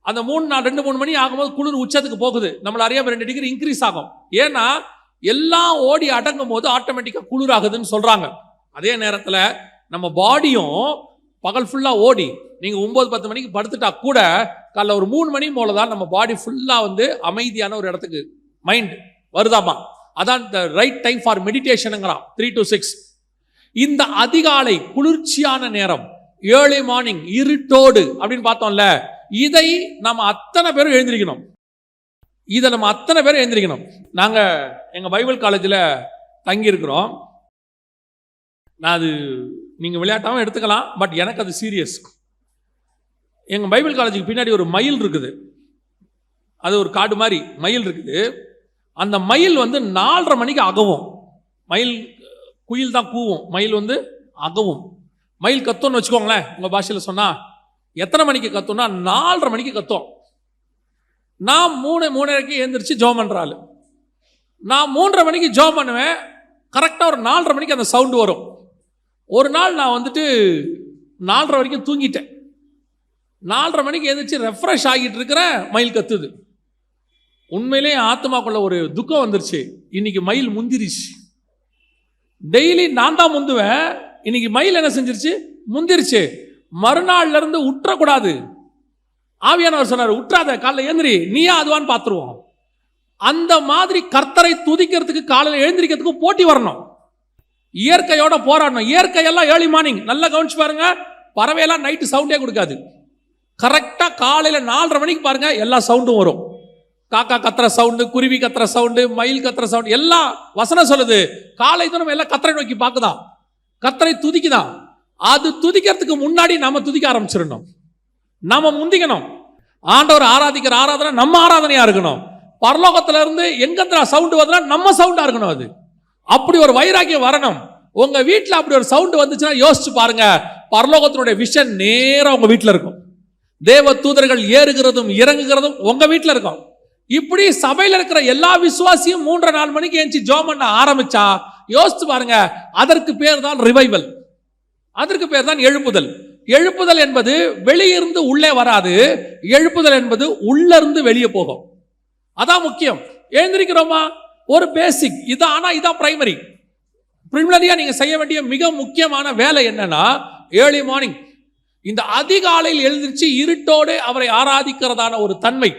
அந்த 2-3 மணி ஆகும்போது குளிர் உச்சத்துக்கு போகுது, நம்மள அறியாம 2 டிகிரி இன்க்ரீஸ் ஆகும். ஏன்னா எல்லாம் ஓடி அடங்கும் போது ஆட்டோமேட்டிக்கா குளிர் ஆகுதுன்னு சொல்றாங்க. அதே நேரத்துல நம்ம பாடியும் பகல் ஃபுல்லா ஓடி, நீங்க 9-10 மணிக்கு படுத்துட்டா கூட காலைல ஒரு 3 மணி போலதான் நம்ம பாடி ஃபுல்லா அமைதியான ஒரு இடத்துக்கு மைண்ட் வருதாமா. அதான் ரைட் டைம் ஃபார் மெடிடேஷனுங்கிறான், 3 to 6. இந்த அதிகாலை குளிர்ச்சியான நேரம், ஏர்லி மார்னிங் இருட்டோடு அப்படின்னு பார்த்தோம்ல, இதை நம்ம அத்தனை பேரும் எழுந்திருக்கணும். இதை நம்ம அத்தனை பேரும் எழுந்திருக்கணும். நாங்க எங்க பைபிள் காலேஜில் தங்கி இருக்கிறோம். நான் அது நீங்க விளையாட்டாவும் எடுத்துக்கலாம், பட் எனக்கு அது சீரியஸ். எங்க பைபிள் காலேஜுக்கு பின்னாடி ஒரு மயில் இருக்குது, அது ஒரு காடு மாதிரி மயில் இருக்குது. அந்த மயில் 4:30 மணிக்கு அகவும். மயில் குயில் தான் கூவும், மயில் அகவும். மயில் கத்தோன்னு வச்சுக்கோங்களேன், உங்க பாஷையில் சொன்னா எத்தனை மணிக்கு கத்தோம்னா 4:30 மணிக்கு கத்தோம். நான் 3:30க்கு எழுந்திரிச்சு ஜோம் பண்றாள். நான் 3:30 மணிக்கு ஜோம் பண்ணுவேன், கரெக்டாக ஒரு 4:30 மணிக்கு அந்த சவுண்டு வரும். ஒரு நாள் நான் 4:30 வரைக்கும் தூங்கிட்டேன். 4:30 மணிக்கு எழுந்திரிச்சு ரெஃப்ரெஷ் ஆகிட்டு இருக்கிறேன், மயில் கத்துது. உண்மையிலே ஆத்மாக்குள்ள ஒரு துக்கம் வந்துருச்சு. இன்னைக்கு மயில் முந்திருச்சு. டெய்லி நான் தான் முந்துவேன், இன்னைக்கு மயில் என்ன செஞ்சிருச்சு, முந்திருச்சு. மறுநாள்ல இருந்து உற்றக்கூடாது. ஆவியானவர் சொன்னார், உற்றாத, காலைல எழுந்திரி, நீயா அதுவான்னு பார்த்துருவோம். அந்த மாதிரி கர்த்தரை துதிக்கிறதுக்கு காலையில் எழுந்திரிக்கிறதுக்கு போட்டி வரணும், இயற்கையோட போராடணும். இயற்கையெல்லாம் ஏர்லி மார்னிங் நல்லா கவனிச்சு பாருங்க, பறவையெல்லாம் நைட்டு சவுண்டே கொடுக்காது. கரெக்டா காலையில 4:30 மணிக்கு பாருங்க, எல்லா சவுண்டும் வரும். காக்கா கத்துற சவுண்டு, குருவி கத்துற சவுண்டு, மயில் கத்துற சவுண்டு, எல்லாம் வசனம் சொல்லுது. காலை நம்ம எல்லாம் கத்தரை நோக்கி பார்க்குதான், கத்தரை துதிக்குதான். அது துதிக்கிறதுக்கு முன்னாடி நம்ம துதிக்க ஆரம்பிச்சிடணும், நாம முந்திக்கணும். ஆண்டவர் ஆராதிக்கிற ஆராதனை நம்ம ஆராதனையா இருக்கணும். பரலோகத்துல இருந்து எங்க சவுண்டு வருதுன்னா நம்ம சவுண்டா இருக்கணும். அது அப்படி ஒரு வைராக்கியம் வரணும். உங்க வீட்டுல அப்படி ஒரு சவுண்டு வந்துச்சுன்னா யோசிச்சு பாருங்க, பரலோகத்தினுடைய விஷன் நேரம் உங்க வீட்டுல இருக்கும். தேவ தூதர்கள் ஏறுகிறதும் இறங்குகிறதும் உங்க வீட்டுல இருக்கும். இப்படி சபையில இருக்கிற எல்லா விசுவாசியும் 3-4 மணிக்கு எழுந்து ஜோம் பண்ண ஆரம்பிச்சா யோசிச்சு பாருங்க, அதற்கு பேர் தான் ரிவைவல், அதற்கு பேர் தான் எழுப்புதல். எழுப்புதல் என்பது வெளியிருந்து உள்ளே வராது, எழுப்புதல் என்பது உள்ள இருந்து வெளியே போகும். அதான் முக்கியம். எழுந்திருக்கிறோமா, ஒரு பேசிக் இதான். ஆனா இதான் பிரைமரி. பிரிமினரியா நீங்க செய்ய வேண்டிய மிக முக்கியமான வேலை என்னன்னா, ஏர்லி மார்னிங் இந்த அதிகாலையில் எழுந்திருச்சு இருட்டோடு அவரை ஆராதிக்கிறதான ஒரு தன்மை.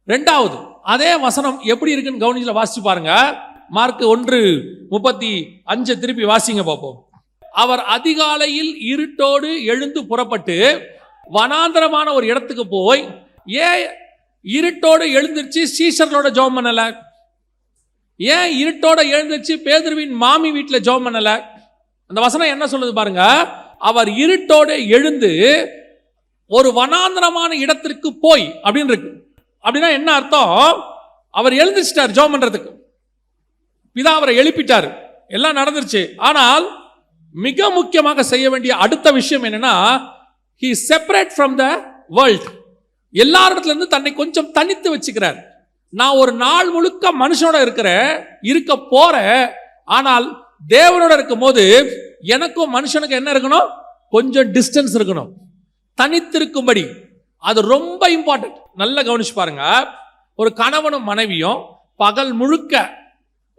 2வது, அதே வசனம் எப்படி இருக்குன்னு கவனிச்சுல வாசிச்சு பாருங்க. மார்க் 1:35 திருப்பி வாசிங்க பார்ப்போம். அவர் அதிகாலையில் இருட்டோடு எழுந்து புறப்பட்டு வனாந்தரமான ஒரு இடத்துக்கு போய், ஏன் இருட்டோடு எழுந்திருச்சு சீஷர்களோட ஜெபம் பண்ணல? ஏன் இருட்டோட எழுந்துச்சு பேதுருவின் மாமி வீட்டில் ஜெபம் பண்ணல? அந்த வசனம் என்ன சொல்லுது பாருங்க. அவர் இருட்டோட எழுந்து ஒரு வனாந்தரமான இடத்திற்கு போய் அப்படின்னு இருக்கு. அப்படின்னா என்ன அர்த்தம்? அவர் எழுந்துச்சிட்டார் ஜெபம் பண்றதுக்கு. பிதா அவரை எழுப்பிட்டார், எல்லாம் நடந்துருச்சு. ஆனால் மிக முக்கியமாக செய்ய வேண்டிய அடுத்த விஷயம் என்னன்னா, he separate from the world. எல்லாரிடத்துல இருந்து தன்னை கொஞ்சம் தனித்து வச்சுக்கிறார். நான் ஒரு நாள் முழுக்க மனுஷனோட இருக்க போறேன், ஆனால் தேவனோட இருக்கும் போது எனக்கும் மனுஷனுக்கு என்ன இருக்கணும்? கொஞ்சம் டிஸ்டன்ஸ் இருக்கணும், தனித்திருக்கும்படி. அது ரொம்ப இம்பார்ட்டன்ட். நல்லா கவனிச்சு பாருங்க. ஒரு கணவனும் மனைவியும் பகல் முழுக்க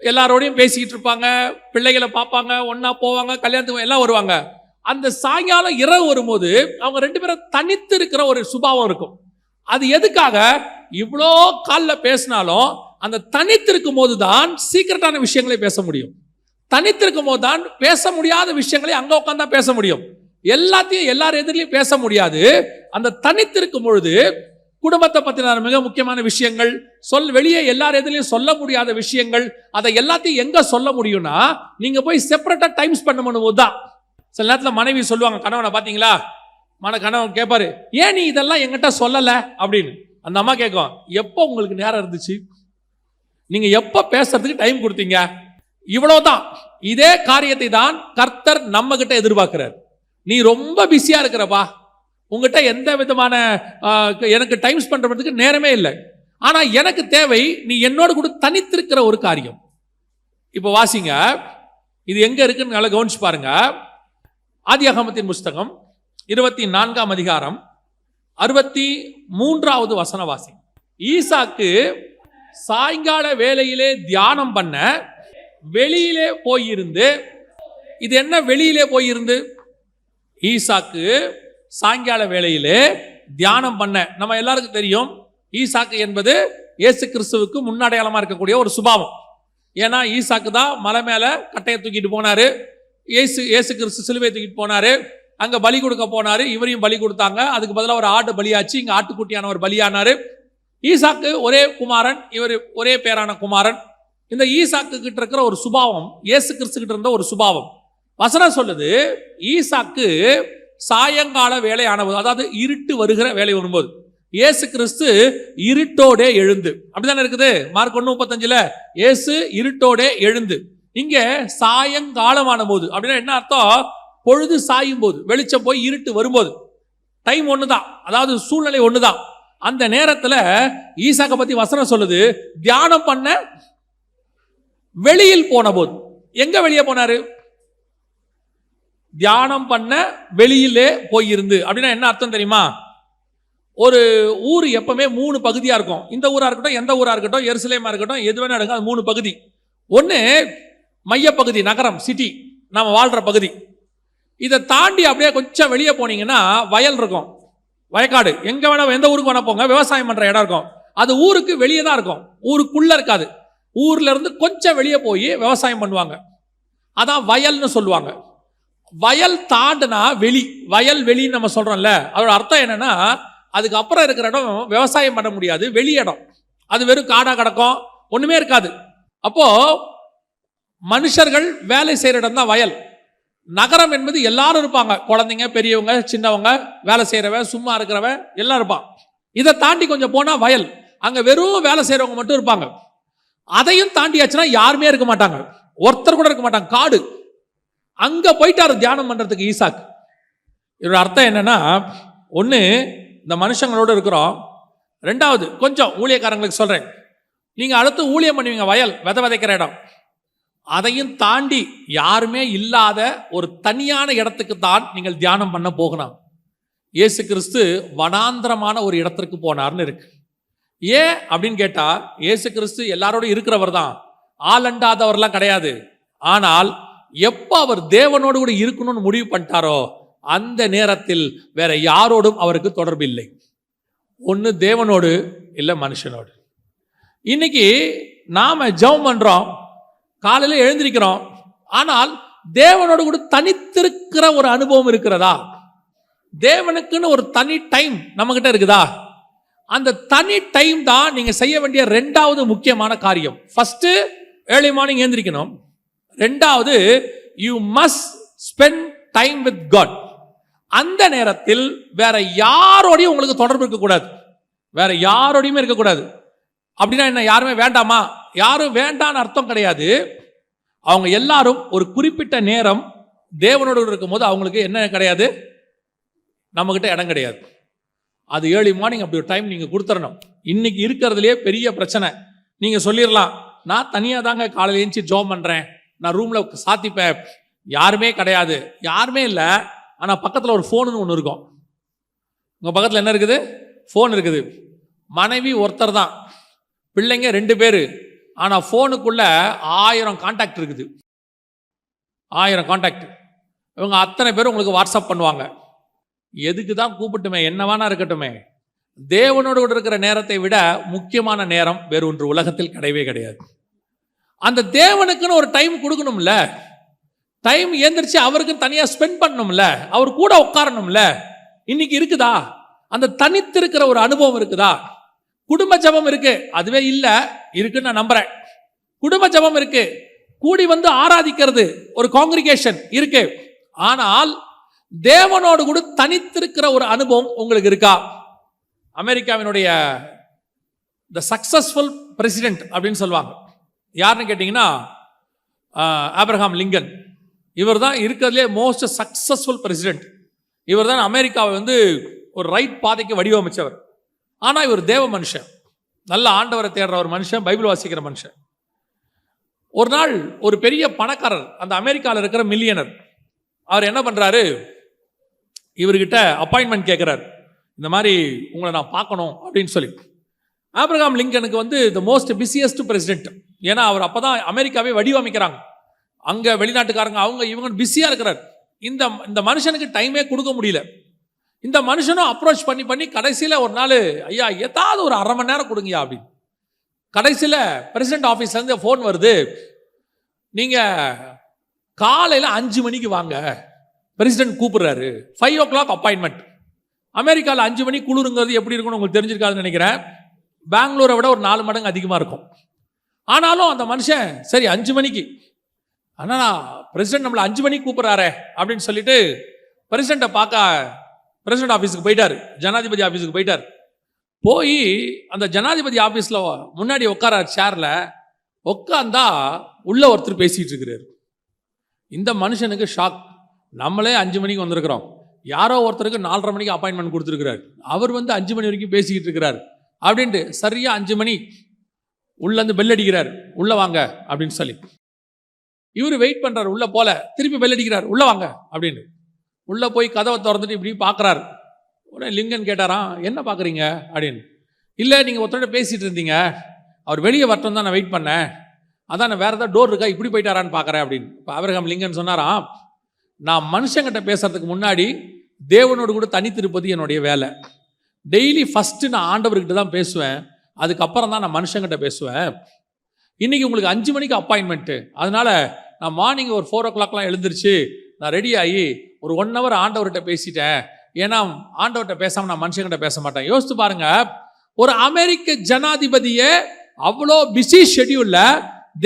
எல்லாரோடையும் பேசிக்கிட்டு இருப்பாங்க, பிள்ளைகளை பார்ப்பாங்க, ஒன்னா போவாங்க, கல்யாணத்துக்கு எல்லாம் வருவாங்க. அந்த சாயங்காலம் இரவு வரும்போது அவங்க ரெண்டு பேரும் தனித்து இருக்கிற ஒரு சுபாவம் இருக்கும். அது எதுக்காக? இவ்வளோ காலில் பேசினாலும் அந்த தனித்திருக்கும் போது தான் சீக்கிரட்டான விஷயங்களை பேச முடியும். தனித்திருக்கும் போது தான் பேச முடியாத விஷயங்களை அங்க உட்காந்து தான் பேச முடியும். எல்லாத்தையும் எல்லார் எதிரிலையும் பேச முடியாது. அந்த தனித்திருக்கும் பொழுது குடும்பத்தை பற்றின மிக முக்கியமான விஷயங்கள், வெளியே எல்லார் எதிலையும் சொல்ல முடியாத விஷயங்கள், அதை எல்லாத்தையும் எங்க சொல்ல முடியும்னா நீங்க போய் செப்பரேட்டா டைம் ஸ்பெண்ட் பண்ணும்போது தான். சில நேரத்தில் மனைவி சொல்லுவாங்க கணவனை, பார்த்தீங்களா, கணவன் கேட்பாரு, ஏன் நீ இதெல்லாம் என்கிட்ட சொல்லல அப்படின்னு. அந்த அம்மா கேட்கும், எப்போ உங்களுக்கு நேரம் இருந்துச்சு? நீங்க எப்ப பேசுறதுக்கு டைம் கொடுத்தீங்க? இவ்வளவுதான். இதே காரியத்தை தான் கர்த்தர் நம்ம கிட்ட எதிர்பார்க்கிறார். நீ ரொம்ப பிஸியா இருக்கிறப்பா, உங்ககிட்ட எந்த விதமான எனக்கு டைம் ஸ்பெண்ட் பண்றதுக்கு நேரமே இல்லை. ஆனா எனக்கு தேவை நீ என்னோட கூட தனித்திருக்கிற ஒரு காரியம். இப்போ வாசிங்க, இது எங்க இருக்குன்னு நல்லா கவனிச்சு பாருங்க. ஆதியாகமத்தின் புஸ்தகம் 24ஆம் அதிகாரம் 63வது வசன வாசி. ஈசாக்கு சாயங்கால வேளையிலே தியானம் பண்ண வெளியிலே போயிருந்து. இது என்ன வெளியிலே போயிருந்து? ஈசாக்கு சாயங்கால வேளையிலே தியானம் பண்ண. நம்ம எல்லாருக்கும் தெரியும், ஈசாக்கு என்பது இயேசு கிறிஸ்துவுக்கு முன்னடையாளமா இருக்கக்கூடிய ஒரு சுபாவம். ஏன்னா ஈசாக்கு தான் மலை மேல கட்டையை தூக்கிட்டு போனாரு, இயேசு கிறிஸ்து சிலுவையை தூக்கிட்டு போனாரு, அங்க பலி கொடுக்க போனாரு, இவரையும் பலி கொடுத்தாங்க. அதுக்கு பதிலாக ஒரு ஆடு பலியாச்சு, இங்க ஆட்டுக்குட்டியானவர் பலியானாரு. ஈசாக்கு ஒரே குமாரன், இவர் ஒரே பேரான குமாரன். இந்த ஈசாக்கு கிட்ட இருக்கிற ஒரு சுபாவம் இயேசு கிறிஸ்து கிட்ட இருந்த ஒரு சுபாவம். வசனம் சொல்லுது, ஈசாக்கு சாயங்கால வேலை ஆனபோது, அதாவது இருட்டு வருகிற வேலை வரும்போது, இயேசு கிறிஸ்து இருட்டோடே எழுந்து. அப்படித்தானே இருக்குது மார்க் 1:35. இயேசு இருட்டோடே எழுந்து. இங்க சாயங்காலமான போது அப்படின்னா என்ன அர்த்தம்? பொழுது சாயும் போது, வெளிச்சம் போய் இருட்டு வரும்போது. டைம் ஒண்ணுதான், அதாவது சூழ்நிலை ஒண்ணுதான். அந்த நேரத்துல ஈசாக்க பத்தி வசனம் சொல்லுது, தியானம் பண்ண வெளியில் போன போது. எங்க வெளியே போனாரு? தியானம் பண்ண வெளியிலே போயிருந்து. அப்படின்னா என்ன அர்த்தம் தெரியுமா? ஒரு ஊர் எப்பவுமே 3 பகுதியா இருக்கும். இந்த ஊரா இருக்கட்டும், எந்த ஊரா இருக்கட்டும், எருசலேமா இருக்கட்டும், எது வேணா இருக்கும், அது 3 பகுதி. ஒன்னு மையப்பகுதி, நகரம், சிட்டி, நாம வாழ்ற பகுதி. இதை தாண்டி அப்படியே கொஞ்சம் வெளியே போனீங்கன்னா வயல் இருக்கும், வயக்காடு. எங்க வேணா, எந்த ஊருக்கு வேணா போங்க, விவசாயம் பண்ற இடம் இருக்கும். அது ஊருக்கு வெளியே தான் இருக்கும், ஊருக்குள்ள இருக்காது. ஊர்ல இருந்து கொஞ்சம் வெளியே போய் விவசாயம் பண்ணுவாங்க, அதான் வயல்னு சொல்லுவாங்க. வயல் தாண்டுனா வெளி, வயல் வெளின்னு நம்ம சொல்றோம்ல, அதோட அர்த்தம் என்னன்னா அதுக்கு அப்புறம் இருக்கிற இடம் விவசாயம் பண்ண முடியாது, வெளி இடம். அது வெறும் காடா கிடக்கும், ஒண்ணுமே இருக்காது. அப்போ மனுஷர்கள் வேலை செய்யற இடம் தான் வயல். நகரம் என்பது எல்லாரும் இருப்பாங்க, குழந்தைங்க, பெரியவங்க, சின்னவங்க, வேலை செய்யறவன், சும்மா இருக்கிறவன் எல்லாம் இருப்பான். இதை தாண்டி கொஞ்சம் போனா வயல், அங்க வெறும் வேலை செய்யறவங்க மட்டும் இருப்பாங்க. அதையும் தாண்டியாச்சுன்னா யாருமே இருக்க மாட்டாங்க, ஒருத்தர் கூட இருக்க மாட்டாங்க, காடு. அங்க போயிட்டாரு தியானம் பண்றதுக்கு ஈசாக்கு. இதோட அர்த்தம் என்னன்னா, ஒண்ணு இந்த மனுஷங்களோடு இருக்கிறோம், ரெண்டாவது கொஞ்சம் ஊழியக்காரங்களுக்கு சொல்றேன், நீங்க அடுத்து ஊழியம் பண்ணுவீங்க, வயல் விதைக்கிற இடம். அதையும் தாண்டி யாருமே இல்லாத ஒரு தனியான இடத்துக்கு தான் நீங்கள் தியானம் பண்ண போகணும். இயேசு கிறிஸ்து வனாந்திரமான ஒரு இடத்திற்கு போனார்னு இருக்கு. ஏன் அப்படின்னு கேட்டா, இயேசு கிறிஸ்து எல்லாரோடும் இருக்கிறவர் தான், ஆளண்டாதவர்லாம் கிடையாது. ஆனால் எப்போ அவர் தேவனோடு கூட இருக்கணும்னு முடிவு பண்ணிட்டாரோ அந்த நேரத்தில் வேற யாரோடும் அவருக்கு தொடர்பு இல்லை. ஒன்று தேவனோடு, இல்லை மனுஷனோடு. இன்னைக்கு நாம ஜெபம் பண்றோம், காலையில் எழுந்திருக்கிறோம், ஆனால் தேவனோடு கூட தனித்திருக்கிற ஒரு அனுபவம் இருக்கிறதா? தேவனுக்குன்னு ஒரு தனி டைம் நம்ம கிட்ட இருக்குதா? அந்த தனி டைம் தான் நீங்க செய்ய வேண்டிய 2வது முக்கியமான காரியம். ஃபர்ஸ்ட் ஏர்லி மார்னிங் எழுந்திரிக்கணும். ரெண்டாவது, you must spend time with God. அந்த நேரத்தில் வேற யாரோடையும் உங்களுக்கு தொடர்பு இருக்கக்கூடாது, வேற யாரோடையுமே இருக்கக்கூடாது. அப்படின்னா என்ன, யாருமே வேண்டாமா? யாரும் வேண்டான்னு அர்த்தம் கிடையாது. அவங்க எல்லாரும் ஒரு குறிப்பிட்ட நேரம் தேவனோடு இருக்கும்போது அவங்களுக்கு என்ன கிடையாது, நம்மகிட்ட இடம் கிடையாது. அது ஏர்லி மார்னிங் அப்படி ஒரு டைம் நீங்க கொடுத்துடணும். இன்னைக்கு இருக்கிறதுலே பெரிய பிரச்சனை. நீங்க சொல்லிடலாம், நான் தனியாக தாங்க காலையில் எழுந்துச்சு ஜோம் பண்றேன், நான் ரூம்ல சாத்திப்பேன், யாருமே கிடையாது. யாருமே இல்லை, ஆனால் பக்கத்தில் ஒரு ஃபோனுன்னு ஒன்று இருக்கும். உங்கள் பக்கத்தில் என்ன இருக்குது? ஃபோன் இருக்குது. மனைவி ஒருத்தர் தான், பிள்ளைங்க 2 பேர், ஆனால் ஃபோனுக்குள்ள 1000 கான்டாக்ட் இருக்குது. 1000 கான்டாக்ட். இவங்க அத்தனை பேரும் உங்களுக்கு வாட்ஸ்அப் பண்ணுவாங்க. எதுக்கு தான் கூப்பிட்டுமே, என்னவானா இருக்கட்டுமே. தேவனோடு கூட இருக்கிற நேரத்தை விட முக்கியமான நேரம் வேறு ஒன்று உலகத்தில் கிடையவே கிடையாது. அந்த தேவனுக்குன்னு ஒரு டைம் கொடுக்கணும்ல, டைம் ஏந்திரிச்சு அவருக்கு தனியா ஸ்பெண்ட் பண்ணணும்ல, அவர் கூட உட்காரணும்ல. இன்னைக்கு இருக்குதா? அந்த தனித்திருக்கிற ஒரு அனுபவம் இருக்குதா? குடும்ப ஜபம் இருக்கு, அதுவே இல்ல, இருக்குன்னு நான் நம்புறேன். குடும்ப ஜபம் இருக்கு, கூடி வந்து ஆராதிக்கிறது ஒரு காங்கிரிகேஷன் இருக்கு. ஆனால் தேவனோடு கூட தனித்திருக்கிற ஒரு அனுபவம் உங்களுக்கு இருக்கா? அமெரிக்காவினுடைய த சக்சஸ்ஃபுல் பிரசிடென்ட் அப்படின்னு சொல்லுவாங்க. யாருன்னு கேட்டீங்கன்னா ஆபிரகாம் லிங்கன். இவர் தான் இருக்கிறதுலே மோஸ்ட் சக்சஸ்ஃபுல் பிரசிடென்ட். இவர் தான் அமெரிக்காவை வந்து ஒரு ரைட் பாதைக்கு வடிவமைச்சவர். ஆனால் இவர் தேவ மனுஷன், நல்ல ஆண்டவரை தேடுற ஒரு மனுஷன், பைபிள் வாசிக்கிற மனுஷன். ஒரு நாள் ஒரு பெரிய பணக்காரர், அந்த அமெரிக்காவில் இருக்கிற மில்லியனர், அவர் என்ன பண்றாரு, இவர்கிட்ட அப்பாயின்மெண்ட் கேட்கிறார். இந்த மாதிரி உங்களை நான் பார்க்கணும் அப்படின்னு சொல்லி. ஆபிரகாம் லிங்கனுக்கு வந்து த மோஸ்ட் பிஸியஸ்ட் பிரசிடென்ட். ஏன்னா அவர் அப்பதான் அமெரிக்காவே வடிவமைக்கிறாங்க. அங்க வெளிநாட்டுக்காரங்க அவங்க இவங்க பிஸியா இருக்கிறார். இந்த மனுஷனுக்கு டைமே கொடுக்க முடியல. இந்த மனுஷனும் அப்ரோச் பண்ணி கடைசியில ஒரு நாள், ஐயா ஏதாவது ஒரு 1/2 மணி நேரம் கொடுங்கயா அப்படின்னு. கடைசியில பிரசிடென்ட் ஆபீஸ்ல இருந்து போன் வருது, நீங்க காலையில 5 மணிக்கு வாங்க, பிரசிடென்ட் கூப்பிடுறாரு, 5 o'clock அப்பாயின்மெண்ட். அமெரிக்காவில் 5 மணி குளிருங்கிறது எப்படி இருக்குன்னு உங்களுக்கு தெரிஞ்சிருக்காதுன்னு நினைக்கிறேன். பெங்களூரை விட ஒரு 4 மடங்கு அதிகமாக இருக்கும். ஆனாலும் அந்த மனுஷன் சரி 5 மணிக்கு, ஆனால் பிரசிடென்ட் நம்மளை 5 மணிக்கு கூப்பிட்றாரே அப்படின்னு சொல்லிட்டு பிரசிடென்ட்டை பார்க்க பிரசிடென்ட் ஆஃபீஸுக்கு போயிட்டார், ஜனாதிபதி ஆஃபீஸுக்கு போயிட்டார். போய் அந்த ஜனாதிபதி ஆஃபீஸில் முன்னாடி உட்கார சேரில் உட்காந்தா உள்ள ஒருத்தர் பேசிகிட்டு இருக்கிறார். இந்த மனுஷனுக்கு ஷாக். நம்மளே 5 மணிக்கு வந்திருக்கிறோம், யாரோ ஒருத்தருக்கு 4:30 மணிக்கு அப்பாயின்மெண்ட் கொடுத்துருக்கிறார், அவர் வந்து 5 மணி வரைக்கும் பேசிக்கிட்டு இருக்கிறார் அப்படின்ட்டு. சரியா 5 மணி உள்ளேருந்து பெல் அடிக்கிறார், உள்ள வாங்க அப்படின்னு சொல்லி. இவர் வெயிட் பண்றாரு, உள்ள போல, திருப்பி பெல் அடிக்கிறார், உள்ள வாங்க அப்படின்னு. உள்ள போய் கதவை திறந்துட்டு இப்படி பார்க்கறாரு. உடனே லிங்கன் கேட்டாராம், என்ன பார்க்குறீங்க அப்படின்னு. இல்லை நீங்கள் ஒருத்தரோட பேசிட்டு இருந்தீங்க, அவர் வெளியே வரட்டும் தான் நான் வெயிட் பண்ணேன், அதான் நான் வேற ஏதாவது டோர் இருக்கா இப்படி போயிட்டாரான்னு பார்க்குறேன் அப்படின்னு. இப்போ ஆபிரகாம் லிங்கன் சொன்னாராம், நான் மனுஷங்கிட்ட பேசுறதுக்கு முன்னாடி தேவனோடு கூட தனித்திருப்பது என்னுடைய வேலை. டெய்லி ஃபஸ்ட்டு நான் ஆண்டவர்கிட்ட தான் பேசுவேன், அதுக்கப்புறம் தான் நான் மனுஷங்கிட்ட பேசுவேன். இன்னைக்கு உங்களுக்கு 5 மணிக்கு அப்பாயின்மெண்ட்டு, அதனால நான் மார்னிங் ஒரு 4 o'clockலாம் எழுந்திரிச்சு நான் ரெடி ஆகி ஒரு 1 hour ஆண்டவர்கிட்ட பேசிட்டேன். ஏன்னா ஆண்டவர்கிட்ட பேசாமல் நான் மனுஷங்கிட்ட பேச மாட்டேன். யோசித்து பாருங்க, ஒரு அமெரிக்க ஜனாதிபதியே அவ்வளோ பிஸி ஷெட்யூல்ல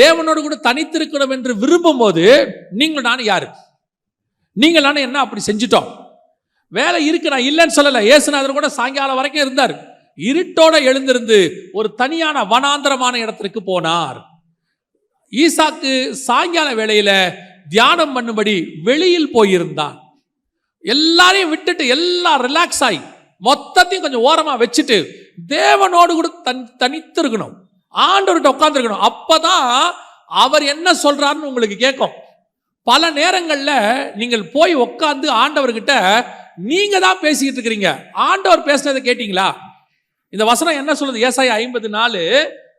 தேவனோடு கூட தனித்திருக்கணும் என்று விரும்பும் போது நீங்கள் நானும் யாரு? நீங்கள் நானும் என்ன அப்படி செஞ்சிட்டோம்? வேலை இருக்கு, நான் இல்லைன்னு சொல்லலை. இயேசுநாதர் கூட சாயங்காலம் வரைக்கும் இருந்தார். இருட்டோட எழுந்திருந்து ஒரு தனியான வனாந்தரமான இடத்திற்கு போனார். ஈசாக்கு சாயங்கால வேளையில தியானம் பண்ணும்படி வெளியில் போயிருந்தான். எல்லாரையும் விட்டுட்டு எல்லாம் ரிலாக்ஸ் ஆகி மொத்தத்தையும் கொஞ்சம் ஓரமா வச்சுட்டு தேவனோடு கூட தனித்து இருக்கணும், ஆண்டவர்கிட்ட உட்கார்ந்து இருக்கணும். அப்பதான் அவர் என்ன சொல்றாருன்னு உங்களுக்கு கேட்கும். பல நேரங்கள்ல நீங்கள் போய் உட்கார்ந்து ஆண்டவர்கிட்ட நீங்க தான் பேசிக்கிட்டு இருக்கிறீங்க, ஆண்டவர் பேசுனதை கேட்டீங்களா? இந்த வசனம் என்ன சொல்லுது? ஏசாயா 50:4,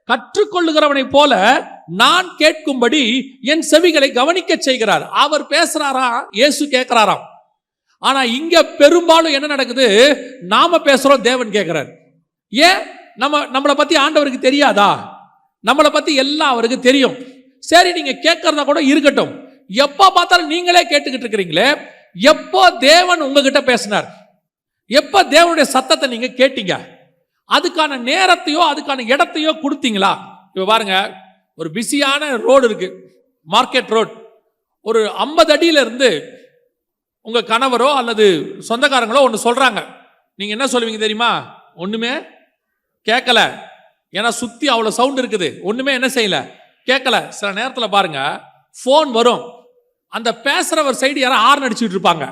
கற்றுக்கொள்ளுகிறவனை போல நான் கேட்கும்படி என் செவிகளை கவனிக்க செய்கிறார். அவர் பேசுறாரா, இயேசு கேட்கிறாராம். ஆனா இங்க பெரும்பாலும் என்ன நடக்குது? நாம பேசுறோம், தேவன் கேட்கிறார். ஏன்? நம்மளை பத்தி ஆண்டவருக்கு தெரியாதா? நம்மளை பத்தி எல்லாம் அவருக்கு தெரியும். சரி, நீங்க கேட்கறதா கூட இருக்கட்டும், எப்போ பார்த்தாலும் நீங்களே கேட்டுக்கிட்டு இருக்கிறீங்களே, எப்போ தேவன் உங்ககிட்ட பேசினார்? எப்போ தேவனுடைய சத்தத்தை நீங்க கேட்டீங்க? அதுக்கான நேரத்தையோ அதுக்கான இடத்தையோ கொடுத்தீங்களா? இப்ப பாருங்க, ஒரு பிஸியான ரோடு இருக்கு, மார்க்கெட் ரோட். ஒரு 50 அடியில இருந்து உங்க கணவரோ அல்லது சொந்தக்காரங்களோ ஒன்று சொல்றாங்க. நீங்க என்ன சொல்லுவீங்க தெரியுமா? ஒண்ணுமே கேட்கல. ஏன்னா சுத்தி அவ்வளவு சவுண்ட் இருக்குது, ஒண்ணுமே என்ன செய்யல, கேட்கல. சில நேரத்தில் பாருங்க, போன் வரும், அந்த பேசுறவர் சைடு யாரும் ஹார்ன் அடிச்சுட்டு இருப்பாங்க.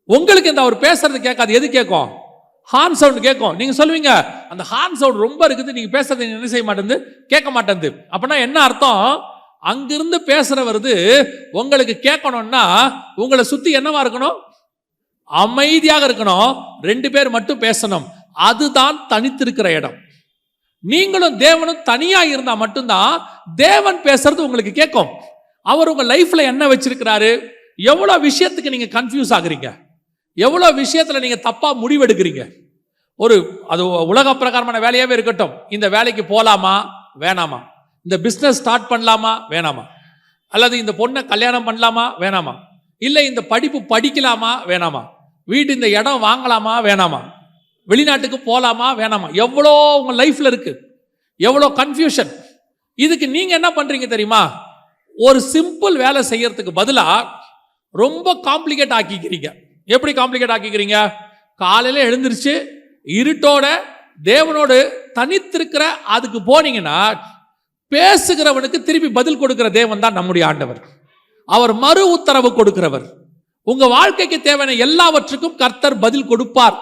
உங்களுக்கு இந்த அவர் பேசுறது கேட்காது, எது கேட்கும்? ஹார்ன் சவுண்ட் கேட்கும். நீங்க சொல்லுவீங்க, அந்த ஹார்ன் சவுண்ட் ரொம்ப இருக்குது, நீங்க பேசுறது என்ன செய்ய மாட்டேங்குது, கேட்க மாட்டேங்குது. அப்படின்னா என்ன அர்த்தம்? அங்கிருந்து பேசுறவருது உங்களுக்கு கேட்கணும்னா உங்களை சுத்தி என்னவா இருக்கணும்? அமைதியாக இருக்கணும். 2 பேர் மட்டும் பேசணும். அதுதான் தனித்திருக்கிற இடம். நீங்களும் தேவனும் தனியா இருந்தா மட்டும்தான் தேவன் பேசுறது உங்களுக்கு கேட்கும். அவர் உங்க லைஃப்ல என்ன வச்சிருக்கிறாரு, எவ்வளவு விஷயத்துக்கு நீங்க கன்ஃபியூஸ் ஆகுறீங்க, எவ்வளவு விஷயத்துல நீங்க தப்பா முடிவெடுக்கிறீங்க. அது உலக பிரகாரமான வேலையாவே இருக்கட்டும், இந்த வேலைக்கு போலாமா வேணாமா, இந்த பிசினஸ் ஸ்டார்ட் பண்ணலாமா வேணாமா, அல்லது இந்த பொண்ணை கல்யாணம் பண்ணலாமா வேணாமா, இல்ல இந்த படிப்பு படிக்கலாமா வேணாமா, வீட்டு இந்த இடம் வாங்கலாமா வேணாமா, வெளிநாட்டுக்கு போலாமா வேணாமா, எவ்வளோ உங்க லைஃப்ல இருக்கு, எவ்வளோ கன்ஃபியூஷன். இதுக்கு நீங்க என்ன பண்றீங்க தெரியுமா? ஒரு சிம்பிள் வேலை செய்யறதுக்கு பதிலா ரொம்ப காம்ப்ளிகேட் ஆக்கிக்கிறீங்க. எப்படி காம்ப்ளிகேட் ஆக்கிக்கிறீங்க? காலையில எழுந்திருச்சு இருட்டோட தேவனோடு தனித்திருக்கிற அதுக்கு போனீங்கன்னா பேசுகிறவனுக்கு திருப்பி பதில் கொடுக்கிற தேவன் தான் நம்முடைய ஆண்டவர். அவர் மறு உத்தரவு கொடுக்கிறவர். உங்க வாழ்க்கைக்கு தேவையான எல்லாவற்றுக்கும் கர்த்தர் பதில் கொடுப்பார்.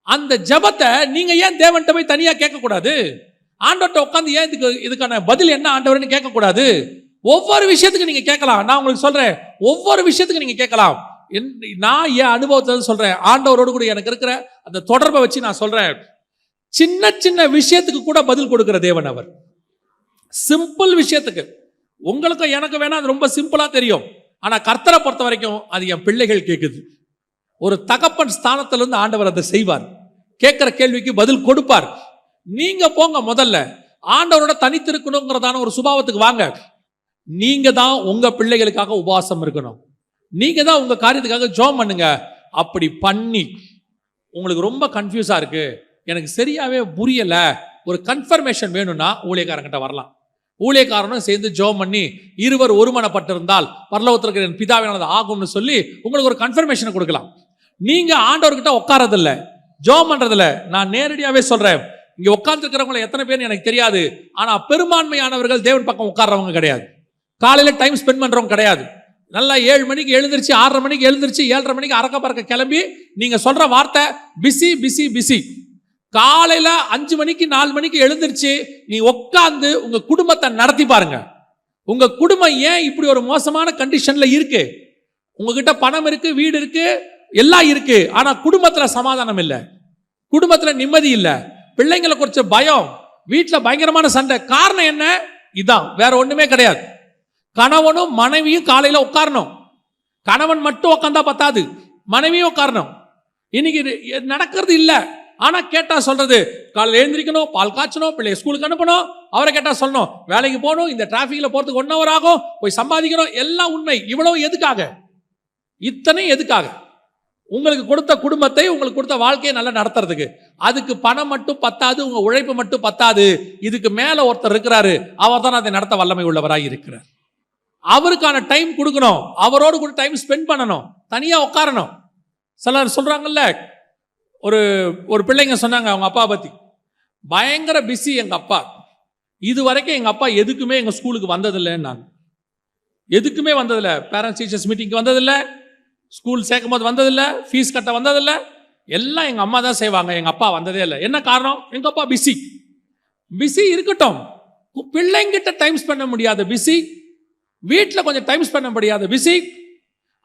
அந்த ஜெபத்தை நீங்க ஏன் தேவன்கிட்ட போய் தனியா கேட்க கூடாது? ஆண்டவர்கிட்ட உட்காந்து ஏன் இதுக்கான பதில் என்ன ஆண்டவர்னு கேட்க கூடாது? ஒவ்வொரு விஷயத்துக்கு நீங்க கேட்கலாம். நான் உங்களுக்கு சொல்றேன், ஒவ்வொரு விஷயத்துக்கு நீங்க கேட்கலாம். நான் என் அனுபவத்தை சொல்றேன், ஆண்டவரோடு கூட எனக்கு இருக்கிற அந்த தொடர்பை வச்சு நான் சொல்றேன். சின்ன சின்ன விஷயத்துக்கு கூட பதில் கொடுக்கிற தேவன் அவர். சிம்பிள் விஷயத்துக்கு உங்களுக்கும் எனக்கு வேணா அது ரொம்ப சிம்பிளா தெரியும். ஆனா கர்த்தரை பொறுத்த வரைக்கும் அது என் பிள்ளைகள் கேட்குது. ஒரு தகப்பன் ஸ்தானத்திலிருந்து ஆண்டவர் அதை செய்வார். கேட்கிற கேள்விக்கு பதில் கொடுப்பார். நீங்க போங்க, முதல்ல ஆண்டவரோட தனித்திருக்கணுங்கிறதான ஒரு சுபாவத்துக்கு வாங்க. நீங்க தான் உங்க பிள்ளைகளுக்காக உபவாசம் இருக்கணும். நீங்க தான் உங்க காரியத்துக்காக ஜெபம் பண்ணுங்க. அப்படி பண்ணி உங்களுக்கு ரொம்ப கன்ஃபியூஸா இருக்கு, எனக்கு சரியாவே புரியல, ஒரு கன்ஃபர்மேஷன் வேணும்னா ஊழியக்காரங்கிட்ட வரலாம். ஊழியக்காரனும் சேர்ந்து ஜெபம் பண்ணி இருவர் ஒருமனப்பட்டிருந்தால் பரலோகத்திற்கு என் பிதாவானது ஆகும்னு சொல்லி உங்களுக்கு ஒரு கன்ஃபர்மேஷன் கொடுக்கலாம். நீங்க ஆண்டவர்கிட்ட உட்காரதில்ல, ஜெபம் பண்றதில்ல. நான் நேரடியாவே சொல்றேன், இங்க உட்கார்ந்து இருக்கிறவங்களை எத்தனை பேர் எனக்கு தெரியாது, ஆனா பெரும்பான்மையானவர்கள் தேவன் பக்கம் உட்கார்றவங்க கிடையாது. காலையில டைம் ஸ்பெண்ட் பண்றவங்க கிடையாது. நல்லா 7 மணிக்கு எழுந்திருச்சு, 6:30 மணிக்கு எழுந்திருச்சு, 7:30 மணிக்கு அறக்க பறக்க கிளம்பி நீங்க சொல்ற வார்த்தை பிஸி பிஸி பிஸி. காலையில 5 மணிக்கு 4 மணிக்கு எழுந்திருச்சு நீ உட்கார்ந்து உங்க குடும்பத்தை நடத்தி பாருங்க. உங்க குடும்பம் ஏன் இப்படி ஒரு மோசமான கண்டிஷன்ல இருக்கு? உங்ககிட்ட பணம் இருக்கு, வீடு இருக்கு, எல்லாம் இருக்கு, ஆனா குடும்பத்துல சமாதானம் இல்லை, குடும்பத்துல நிம்மதி இல்லை, பிள்ளைங்களை குறிச்ச பயம், வீட்டுல பயங்கரமான சண்டை. காரணம் என்ன? இதான், வேற ஒண்ணுமே கிடையாது. கணவனும் மனைவியும் காலையில உட்காரணும். கணவன் மட்டும் உட்கார்ந்தா பத்தாது, மனைவியும் உட்காரணும். இன்னைக்கு நடக்கிறது இல்ல. ஆனா கேட்டா சொல்றது, காலையில் எழுந்திரிக்கணும், பால் காய்ச்சணும், பிள்ளைய ஸ்கூலுக்கு அனுப்பணும், அவரை கேட்டா சொல்லணும் வேலைக்கு போகணும், இந்த டிராபிக்ல போறதுக்கு 1 hour ஆகும், போய் சம்பாதிக்கணும். எல்லாம் உண்மை. இவ்வளவு எதுக்காக? இத்தனை எதுக்காக? உங்களுக்கு கொடுத்த குடும்பத்தை, உங்களுக்கு கொடுத்த வாழ்க்கையை நல்லா நடத்துறதுக்கு. அதுக்கு பணம் மட்டும் பத்தாது, உங்க உழைப்பு மட்டும் பத்தாது. இதுக்கு மேல ஒருத்தர் இருக்கிறாரு, அவர் தான் அதை நடத்த வல்லமை உள்ளவராய் இருக்கிறார். அவருக்கான டைம் கொடுக்கணும், அவரோடு கூட டைம் ஸ்பெண்ட் பண்ணணும், தனியா உட்காரணும். சிலர் சொல்றாங்கல்ல, ஒரு பிள்ளைங்க சொன்னாங்க அவங்க அப்பா பத்தி, பயங்கர பிஸி எங்க அப்பா, இது வரைக்கும் எங்க அப்பா எதுக்குமே எங்க ஸ்கூலுக்கு வந்ததில்லைன்னாங்க. எதுக்குமே வந்ததில்லை, பேரண்ட்ஸ் டீச்சர்ஸ் மீட்டிங்க்கு வந்ததில்லை, ஸ்கூல் சேர்க்கும் போது வந்ததில்லை, ஃபீஸ் கட்ட வந்ததில்லை, எல்லாம் எங்க அம்மா தான் செய்வாங்க, எங்க அப்பா வந்ததே இல்லை. என்ன காரணம்? எங்க அப்பா பிஸி. பிஸி இருக்கட்டும், பிள்ளைங்கிட்ட டைம் ஸ்பெண்ட் பண்ண முடியாத பிஸி, வீட்டில் கொஞ்சம் டைம் ஸ்பெண்ட் பண்ண முடியாத பிஸி,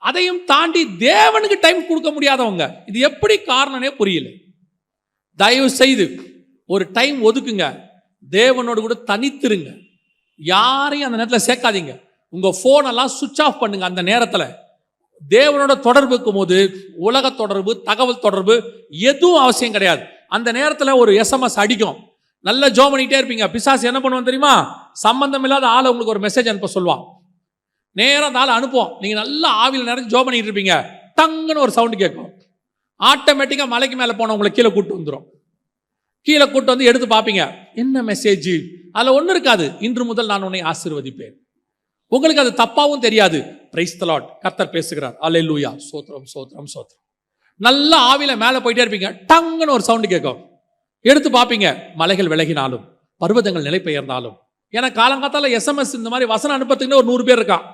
அதையும் தாண்டி தேவனுக்கு டைம் கொடுக்க முடியாதவங்க. இது எப்படி காரணமே புரியல. தயவு செய்து ஒரு டைம் ஒதுக்குங்க, தேவனோடு கூட தனித்திருங்க, யாரையும் அந்த நேரத்தில் சேர்க்காதீங்க. உங்க போன் எல்லாம் சுவிட்ச் ஆஃப் பண்ணுங்க. அந்த நேரத்தில் தேவனோட தொடர்பு இருக்கும் போது உலக தொடர்பு, தகவல் தொடர்பு எதுவும் அவசியம் கிடையாது. அந்த நேரத்தில் ஒரு SMS அடிக்கும், நல்ல ஜெபம் பண்ணிட்டே இருப்பீங்க. பிசாசு என்ன பண்ணுவான் தெரியுமா? சம்பந்தம் இல்லாத ஆளை உங்களுக்கு ஒரு மெசேஜ் அனுப்ப சொல்லுவான். நேரம் அந்த ஆளை அனுப்புவோம். நீங்க நல்லா ஆவியில் நிறைய ஜெபம் பண்ணிட்டு இருப்பீங்க, டங்குன்னு ஒரு சவுண்டு கேட்கும். ஆட்டோமேட்டிக்கா மலைக்கு மேலே போன உங்களை கீழே கூட்டு வந்துடும். கீழே கூட்டு வந்து எடுத்து பார்ப்பீங்க, என்ன மெசேஜ் அதுல ஒண்ணு இருக்காது, இன்று முதல் நான் உன்னை ஆசீர்வதிப்பேன். உங்களுக்கு அது தப்பாவும் தெரியாது. பிரைஸ் தி லார்ட், கர்த்தர் பேசுகிறார், அல்லேலூயா, ஸ்தோத்திரம் ஸ்தோத்திரம் ஸ்தோத்திரம். நல்ல ஆவியில மேல போயிட்டே இருப்பீங்க, டங்குன்னு ஒரு சவுண்ட் கேட்கும். எடுத்து பார்ப்பீங்க, மலைகள் விலகினாலும் பர்வதங்கள் நிலை பெயர்ந்தாலும். ஏன்னா காலங்காத்தால SMS இந்த மாதிரி வசனம் அனுப்பத்துக்குன்னு ஒரு 100 பேர் இருக்கான்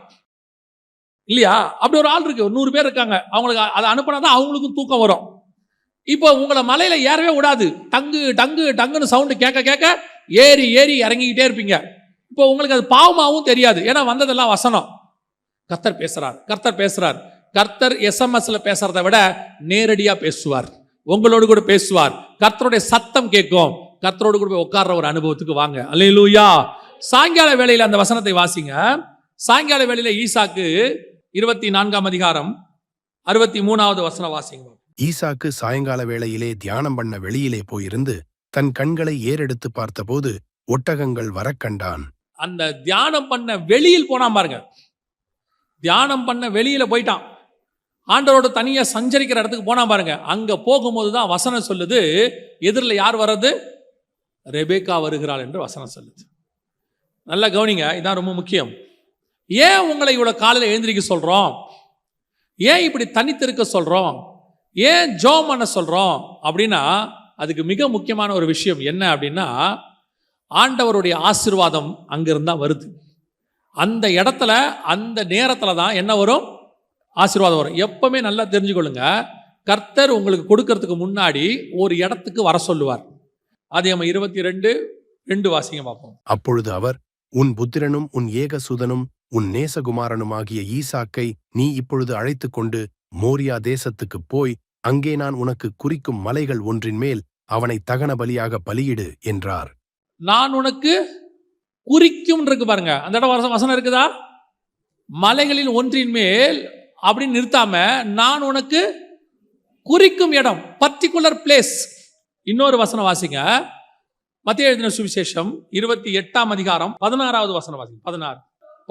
இல்லையா? அப்படி ஒரு ஆள் இருக்கு, ஒரு 100 பேர் இருக்காங்க. அவங்களுக்கு அதை அனுப்பினாதான் அவங்களுக்கும் தூக்கம் வரும். இப்போ உங்களை மலையில ஏறவே விடாது. டங்கு டங்கு டங்குன்னு சவுண்டு கேட்க கேட்க ஏறி ஏறி இறங்கிக்கிட்டே இருப்பீங்க. இப்போ உங்களுக்கு அது பாவமாகவும் தெரியாது, ஏன்னா வந்ததெல்லாம் வசனம். கர்த்தர் பேசுறார், கர்த்தர் பேசுறார். கர்த்தர் SMSல பேசுறத விட நேரடியா பேசுவார், உங்களோடு கூட பேசுவார். கர்த்தருடைய சத்தம் கேட்கும். கர்த்தரோடு கூட போய் உட்கார்ற ஒரு அனுபவத்துக்கு வாங்க. அல்லேலூயா. சாயங்கால வேளையில அந்த வசனத்தை வாசிங்க. சாயங்கால வேளையில ஈசாக்கு 24ஆம் அதிகாரம் 63வது வசனம் வாசிங்க. ஈசாக்கு சாயங்கால வேளையிலே தியானம் பண்ண வெளியிலே போயிருந்து தன் கண்களை ஏறெடுத்து பார்த்தபோது ஒட்டகங்கள் வரக் கண்டான். அந்த தியானம் பண்ண வெளியில் போனான் பாருங்க. தியானம் பண்ண வெளியில போயிட்டான், ஆண்டவரோட தனியா சஞ்சரிக்கிற இடத்துக்கு போனா பாருங்க. அங்க போகும்போது தான் வசனம் சொல்லுது, எதிரில் யார் வர்றது? ரெபேக்கா வருகிறாள் என்று வசனம் சொல்லுது. நல்லா கவனிங்க, இதான் ரொம்ப முக்கியம். ஏன் உங்களை இவ்வளவு காலையில் எழுந்திரிக்க சொல்றோம்? ஏன் இப்படி தனித்திருக்க சொல்றோம்? ஏன் ஜெபம் பண்ண சொல்றோம் அப்படின்னா, அதுக்கு மிக முக்கியமான ஒரு விஷயம் என்ன அப்படின்னா, ஆண்டவருடைய ஆசீர்வாதம் அங்கிருந்தா வருது. அந்த இடத்துல அந்த நேரத்துல தான் என்ன வரும்? ஆசீர்வாதம் வரும். எப்பவுமே நல்லா தெரிஞ்சுக்கொள்ளுங்க, கர்த்தர் உங்களுக்கு கொடுக்கறதுக்கு முன்னாடி ஒரு இடத்துக்கு வர சொல்லுவார். ஆதியாகமம் 22:2 வாசிங்க பார்ப்போம். அப்பொழுது அவர், உன் புத்திரனும் உன் ஏகசுதனும் உன் நேசகுமாரனுமாகிய ஈசாக்கை நீ இப்பொழுது அழைத்துக் கொண்டு மோரியா தேசத்துக்குப் போய் அங்கே நான் உனக்கு குறிக்கும் மலைகள் ஒன்றின் மேல் அவனை தகன பலியாக பலியிடு என்றார். நான் உனக்கு குறிக்கும் இருக்கு பாருங்க, அந்த இடம் வசனம் இருக்குதா? மலைகளில் ஒன்றின் மேல் அப்படின்னு நிறுத்தாம, நான் உனக்கு குறிக்கும் இடம், பர்டிகுலர் பிளேஸ். இன்னொரு வசனம் வாசிங்க, மத்தேயு எழுதின சுவிசேஷம் 28ஆம் அதிகாரம் 16வது வசனம் வாசிங்க.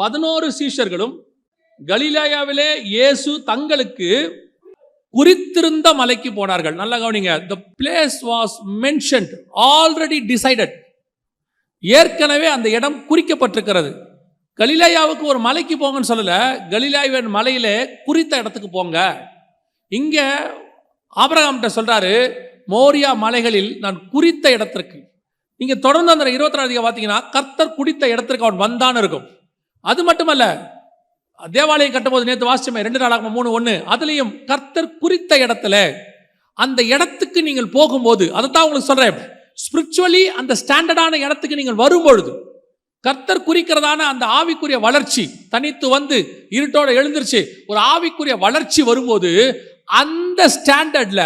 11 சீஷர்களும் கலிலேயாவிலே இயேசு தங்களுக்கு குறித்திருந்த மலைக்கு போனார்கள். நல்லா கவனிங்க, the place was mentioned, already decided. ஏற்கனவே அந்த இடம் குறிக்கப்பட்டிருக்கிறது. கலிலேயாவுக்கு ஒரு மலைக்கு போங்கன்னு சொல்லல, கலிலேயாவின் மலையிலே குறித்த இடத்துக்கு போங்க. இங்க ஆபிரகாம்கிட்ட சொல்றாரு, மோரியா மலைகளில் நான் குறித்த இடத்திற்கு. நீங்க தொடர்ந்து அந்த 24 பார்த்தீங்கன்னா, கர்த்தர் குறித்த இடத்திற்கு அவன் வந்தான்னு இருக்கும். அது மட்டுமல்ல, தேவாலயம் கட்டும்போது நேற்று வாசிச்சமே 2 நாளாகமம் 3:1, அதுலயும் கர்த்தர் குறித்த இடத்துல அந்த இடத்துக்கு நீங்கள் போகும்போது, அதைத்தான் உங்களுக்கு சொல்றேன், ஸ்பிரிச்சுவலி அந்த ஸ்டாண்டர்டான இடத்துக்கு நீங்கள் வரும்பொழுது, கர்த்தர் குறிக்கிறதான அந்த ஆவிக்குரிய வளர்ச்சி தனித்து வந்து இருட்டோட எழுந்திருச்சு ஒரு ஆவிக்குரிய வளர்ச்சி வரும்போது, அந்த ஸ்டாண்டர்ட்ல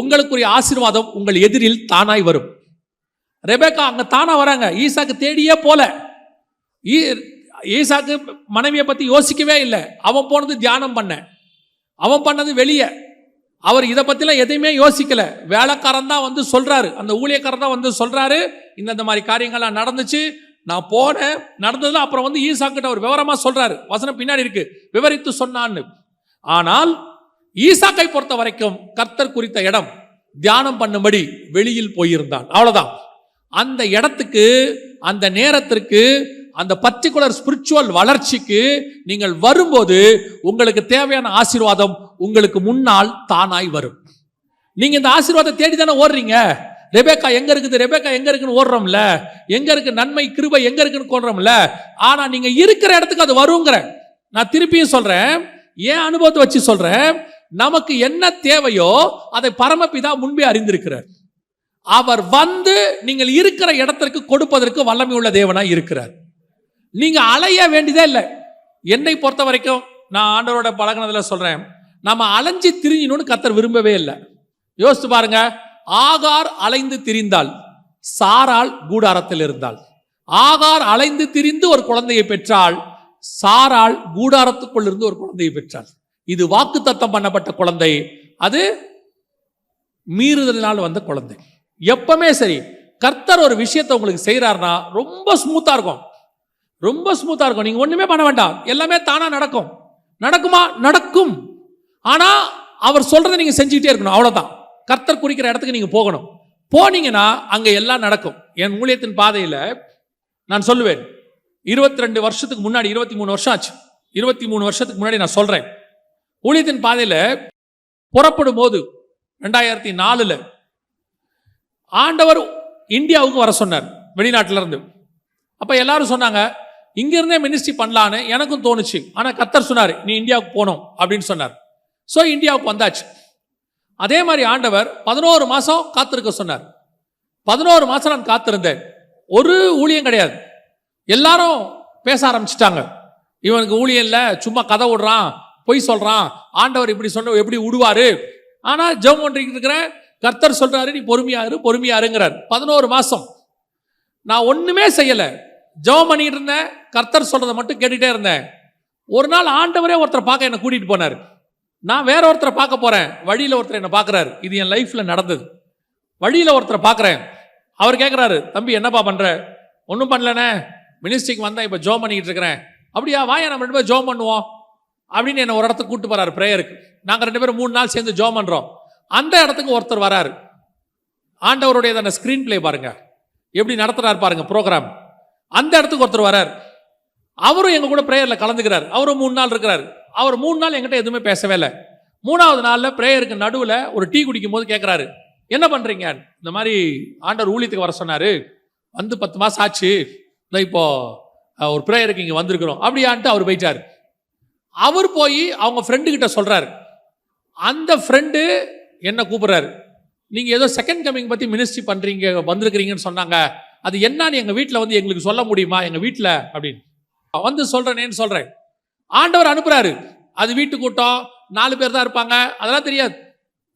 உங்களுக்குரிய ஆசீர்வாதம் உங்கள் எதிரில் தானாய் வரும். ரெபேக்கா அங்க தானா வராங்க, ஈசாக்கு தேடியே போல. ஈசாக்கு மனைவியை பத்தி யோசிக்கவே இல்லை. அவன் போனது தியானம் பண்ண, அவன் பண்ணது வெளியே. அவர் இதை பத்திலாம் எதையுமே யோசிக்கல. வேலைக்காரன் தான் வந்து சொல்றாரு, அந்த ஊழியக்காரன் தான் வந்து சொல்றாரு, இந்த மாதிரி காரியங்கள்லாம் நடந்துச்சு, நான் போனேன், நடந்ததுல அப்புறம் வந்து ஈசாக்கிட்ட ஒரு விவரமா சொல்றாரு. வசனம் பின்னாடி இருக்கு, விவரித்து சொன்னான்னு. ஆனால் ஈசாக்கை பொறுத்த வரைக்கும் கர்த்தர் குறித்த இடம் தியானம் பண்ணும்படி வெளியில் போயிருந்தான், அவ்வளவுதான். அந்த இடத்துக்கு, அந்த நேரத்திற்கு, அந்த பர்டிகுலர் ஸ்பிரிச்சுவல் வளர்ச்சிக்கு நீங்கள் வரும்போது உங்களுக்கு தேவையான ஆசீர்வாதம் உங்களுக்கு முன்னால் தானாய் வரும். நீங்க இந்த ஆசீர்வாதத்தை தேடி தானே ஓடுறீங்க. ரெபேக்கா எங்க இருக்குது, ரெபேக்கா எங்க இருக்குன்னு ஓடுறோம்ல, எங்க இருக்கு நன்மை கிருபை எங்க இருக்குன்னு ஓடுறோம்ல. ஆனா நீங்க இருக்கிற இடத்துக்கு அது வருங்கிற. நான் திருப்பியும் சொல்றேன், ஏன் அனுபவத்தை வச்சு சொல்றேன், நமக்கு என்ன தேவையோ அதை பரமபிதா முன்பே அறிந்திருக்கிறார். அவர் வந்து நீங்கள் இருக்கிற இடத்திற்கு கொடுப்பதற்கு வல்லமை உள்ள தேவனாய் இருக்கிறார். நீங்க அலைய வேண்டியதே இல்லை. என்னை பொறுத்த வரைக்கும் நான் ஆண்டவரோட பழகினதுல சொல்றேன், நம்ம அலைஞ்சு திரிஞ்சணும்னு கர்த்தர் விரும்பவே இல்லை. யோசித்து பாருங்க, ஆகார் அலைந்து திரிந்தாள், சாராள் கூடாரத்தில் இருந்தாள். ஆகார் அலைந்து திரிந்து ஒரு குழந்தையை பெற்றாள், சாராள் கூடாரத்துக்குள் இருந்து ஒரு குழந்தையை பெற்றாள். இது வாக்குத்தத்தம் பண்ணப்பட்ட குழந்தை, அது மீறுதலினால் வந்த குழந்தை. எப்பவுமே சரி, கர்த்தர் ஒரு விஷயத்தை உங்களுக்கு செய்யறாருன்னா ரொம்ப ஸ்மூத்தா இருக்கும், ரொம்ப ஸ்மூத்தா இருக்கும். நீங்க ஒண்ணுமே பண்ண வேண்டாம், எல்லாமே தானா நடக்கும். நடக்குமா? நடக்கும். ஆனா அவர் சொல்றதை நீங்க செஞ்சுக்கிட்டே இருக்கணும், அவ்வளவுதான். கர்த்தர் குறிக்கிற இடத்துக்கு நீங்க போகணும். போனீங்கன்னா அங்க எல்லாம் நடக்கும். என் ஊழியத்தின் பாதையில நான் சொல்லுவேன். 22 வருஷத்துக்கு முன்னாடி, 23 வருஷம் ஆச்சு, 23 வருஷத்துக்கு முன்னாடி நான் சொல்றேன். ஊழியத்தின் பாதையில புறப்படும் போது 2004 ஆண்டவர் இந்தியாவுக்கு வர சொன்னார் வெளிநாட்டில இருந்து. அப்ப எல்லாரும் சொன்னாங்க இங்க இருந்தே மினிஸ்ட்ரி பண்ணலான்னு எனக்கும் தோணுச்சு. ஆனா கர்த்தர் சொன்னார் நீ இந்தியாவுக்கு போகணும் அப்படின்னு சொன்னார். சோ இந்தியாவுக்கு வந்தாச்சு. அதே மாதிரி ஆண்டவர் 11 மாசம் காத்திருக்க சொன்னார். 11 மாசம் நான் காத்திருந்தேன். ஒரு ஊழியம் கிடையாது. எல்லாரும் பேச ஆரம்பிச்சிட்டாங்க. இவனுக்கு ஊழியம் இல்ல, சும்மா கதை விடுறான், பொய் சொல்றான், ஆண்டவர் இப்படி சொன்ன எப்படி விடுவாரு. ஆனா ஜெபம் பண்ணிட்டு இருக்கிறேன், கர்த்தர் சொல்றாரு நீ பொறுமையாருங்கிறார். 11 மாசம் நான் ஒண்ணுமே செய்யல, ஜெபம் பண்ணிட்டு இருந்தேன், கர்த்தர் சொல்றதை மட்டும் கேட்டுட்டே இருந்தேன். ஒரு நாள் ஆண்டவரே ஒருத்தரை பார்க்க என்ன கூட்டிட்டு போனார். நான் வேற ஒருத்தரை பார்க்க போறேன், வழியில ஒருத்தர் என்ன பார்க்கறாரு. இது என் லைஃப்ல நடந்தது. வழியில ஒருத்தரை பார்க்கறேன், அவர் கேட்கிறாரு தம்பி என்னப்பா பண்ற? ஒன்றும் பண்ணலனே, மினிஸ்ட்ரிக்கு வந்தா இப்ப ஜெபம் பண்ணிட்டு இருக்கிறேன். அப்படியா, வாயா நம்ம 2 பேரும் ஜெபம் பண்ணுவோம் அப்படின்னு என்ன ஒரு இடத்துக்கு கூட்டு போறாரு பிரேயருக்கு. நாங்க 2 பேரும் 3 நாள் சேர்ந்து ஜெபம் பண்றோம். அந்த இடத்துக்கு ஒருத்தர் வராரு. ஆண்டவருடைய ஸ்கிரீன் பிளே பாருங்க, எப்படி நடத்துறாரு பாருங்க ப்ரோக்ராம். அந்த இடத்துக்கு ஒருத்தர் வராரு. அவரும் எங்க கூட பிரேயர்ல கலந்துக்கிறார். அவரும் 3 நாள் இருக்கிறார். அவர் 3 நாள் என்கிட்ட எதுவுமே பேசவே இல்லை. 3ஆவது நாள்ல பிரேயருக்கு நடுவில் ஒரு டீ குடிக்கும் போது கேட்கிறாரு என்ன பண்றீங்க? இந்த மாதிரி ஆண்டவர் ஊழியத்துக்கு வர சொன்னாரு, வந்து 10 மாசம் ஆச்சு, இப்போ ஒரு பிரேயருக்கு இங்க வந்திருக்கிறோம் அப்படியான்ட்டு அவர் போயிட்டாரு. அவர் போய் அவங்க ஃப்ரெண்டு கிட்ட சொல்றாரு. அந்த ஃப்ரெண்டு என்ன கூப்பிடுறாரு, நீங்க ஏதோ செகண்ட் கமிங் பத்தி மினிஸ்ட்ரி பண்றீங்க வந்திருக்கிறீங்கன்னு சொன்னாங்க, அது என்னன்னு எங்க வீட்டில் வந்து எங்களுக்கு சொல்ல முடியுமா எங்க வீட்டில் அப்படின்னு வந்து சொல்றேன்னு சொல்றேன். ஆண்டவர் அனுப்புறாரு. அது வீட்டு கூட்டம் 4 பேர் தான் இருப்பாங்க, அதெல்லாம் தெரியாது.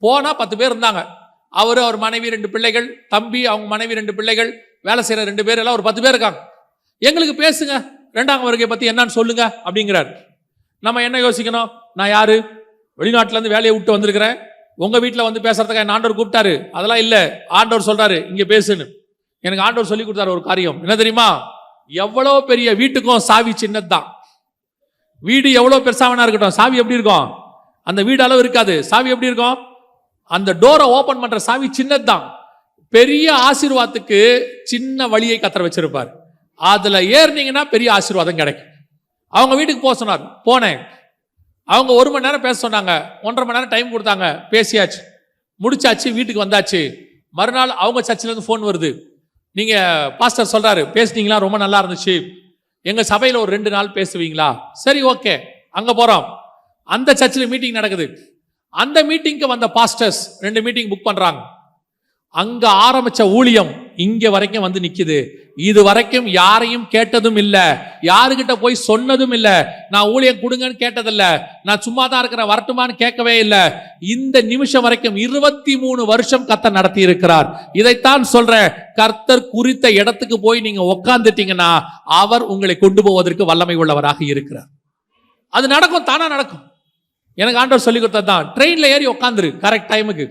போனா 10 பேர் இருந்தாங்க. அவரு, அவர் மனைவி 2 பிள்ளைகள், தம்பி அவங்க மனைவி 2 பிள்ளைகள், வேலை செய்யற 2 பேர், எல்லாம் ஒரு 10 பேர் இருக்காங்க. எங்களுக்கு பேசுங்க, 2ஆம் வருகை பத்தி என்னன்னு சொல்லுங்க அப்படிங்கிறார். நம்ம என்ன யோசிக்கணும், நான் யாரு, வெளிநாட்டுல இருந்து வேலையை விட்டு வந்திருக்கிறேன், உங்க வீட்டுல வந்து பேசுறதுக்காக என்ன ஆண்டவர் கூப்பிட்டாரு? அதெல்லாம் இல்ல. ஆண்டவர் சொல்றாரு இங்க பேசுன்னு. எனக்கு ஆண்டவர் சொல்லி கொடுத்தாரு ஒரு காரியம், என்ன தெரியுமா? எவ்வளவு பெரிய வீட்டுக்கும் சாவி சின்னதுதான். வீடு எவ்வளவு பெருசாவனா இருக்கட்டும், சாவி எப்படி இருக்கும்? அந்த வீடு அளவு இருக்காது. சாவி எப்படி இருக்கும்? அந்த டோரை ஓபன் பண்ற சாவி சின்னதுதான். பெரிய ஆசீர்வாதத்துக்கு சின்ன வழியை கத்தர் வச்சிருப்பார். அதுல ஏறினீங்கன்னா பெரிய ஆசீர்வாதம் கிடைக்கும். அவங்க வீட்டுக்கு போக சொன்னார். போனேன். அவங்க 1 மணி நேரம் பேச சொன்னாங்க. 1.5 மணி நேரம் டைம் கொடுத்தாங்க. பேசியாச்சு, முடிச்சாச்சு, வீட்டுக்கு வந்தாச்சு. மறுநாள் அவங்க சர்ச்சில் இருந்து போன் வருது. நீங்க பாஸ்டர் சொல்றாரு பேசுனீங்களா, ரொம்ப நல்லா இருந்துச்சு, எங்க சபையில ஒரு 2 நாள் பேசுவீங்களா? சரி, ஓகே. அங்க போறோம். அந்த சர்ச்சில் மீட்டிங் நடக்குது. அந்த மீட்டிங்க்கு வந்த பாஸ்டர்ஸ் 2 மீட்டிங் புக் பண்றாங்க. அங்க ஆரம்பிச்ச ஊழியம் இங்க வரைக்கும் வந்து நிக்குது. இது வரைக்கும் யாரையும் கேட்டதும் இல்ல, யாருகிட்ட போய் சொன்னதும் இல்ல, நான் ஊழியம் கொடுங்கன்னு கேட்டதில்ல, நான் சும்மா தான் இருக்கிற வரட்டுமான்னு கேட்கவே இல்லை. இந்த நிமிஷம் வரைக்கும் 23 வருஷம் கர்த்தர் நடத்தி இருக்கிறார். இதைத்தான் சொல்றேன், கர்த்தர் குறித்த இடத்துக்கு போய் நீங்க உட்கார்ந்துட்டீங்கன்னா அவர் உங்களை கொண்டு போவதற்கு வல்லமை உள்ளவராக இருக்கிறார். அது நடக்கும், தானா நடக்கும். எனக்கு ஆண்டவர் சொல்லி கொடுத்ததுதான். ட்ரெயின்ல ஏறி உட்காந்துரு கரெக்ட் டைமுக்கு.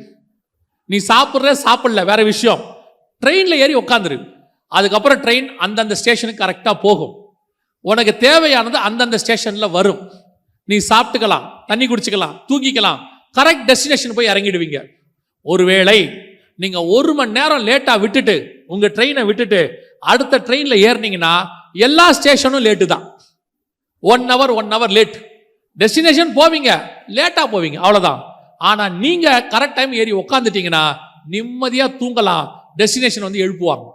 நீ சாப்பிடல வேற விஷயம், ட்ரெயின்ல ஏறி உட்காந்துரு. அதுக்கப்புறம் ட்ரெயின் அந்தந்த ஸ்டேஷனுக்கு கரெக்டா போகும். உனக்கு தேவையானது அந்தந்த ஸ்டேஷன்ல வரும். நீ சாப்பிட்டுக்கலாம், தண்ணி குடிச்சுக்கலாம், தூங்கிக்கலாம், கரெக்ட் டெஸ்டினேஷன் போய் இறங்கிடுவீங்க. ஒருவேளை நீங்க 1 மணி நேரம் லேட்டா விட்டுட்டு, உங்க ட்ரெயினை விட்டுட்டு அடுத்த ட்ரெயின்ல ஏறினீங்கன்னா எல்லா ஸ்டேஷனும் லேட்டு தான். 1 hour லேட். டெஸ்டினேஷன் போவீங்க, லேட்டா போவீங்க, அவ்வளவுதான். ஆனா நீங்க கரெக்ட் டைம் ஏறி உட்காந்துட்டீங்கன்னா நிம்மதியா தூங்கலாம். டெஸ்டினேஷன் வந்து எழுப்புவாங்க.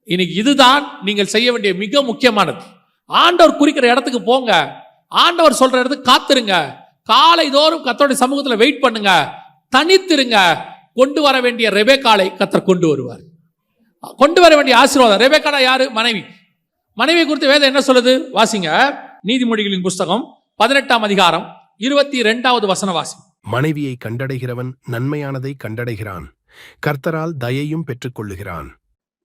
இன்னைக்கு இதுதான் நீங்கள் செய்ய வேண்டிய மிக முக்கியமானது. ஆண்டவர் குறிக்கிற இடத்துக்கு போங்க, ஆண்டவர் சொல்ற இடத்துக்கு காத்துருங்க, காலை தோறும் கர்த்தருடைய சமூகத்தில் வெயிட் பண்ணுங்க, தனித்திருங்க. கொண்டு வர வேண்டிய ரெபெக்காளை கர்த்தர் கொண்டு வருவார். கொண்டு வர வேண்டிய ஆசீர்வாதம். ரெபெக்காளா யாரு? மனைவி. மனைவி குறித்து வேதம் என்ன சொல்லுது? வாசிங்க, நீதிமொழிகளின் புஸ்தகம் 18ஆம் அதிகாரம் 22வது வசனம் வாசி. மனைவியை கண்டடைகிறவன் நன்மையானதை கண்டடைகிறான், கர்த்தரால் தயையும் பெற்றுக் கொள்ளுகிறான்.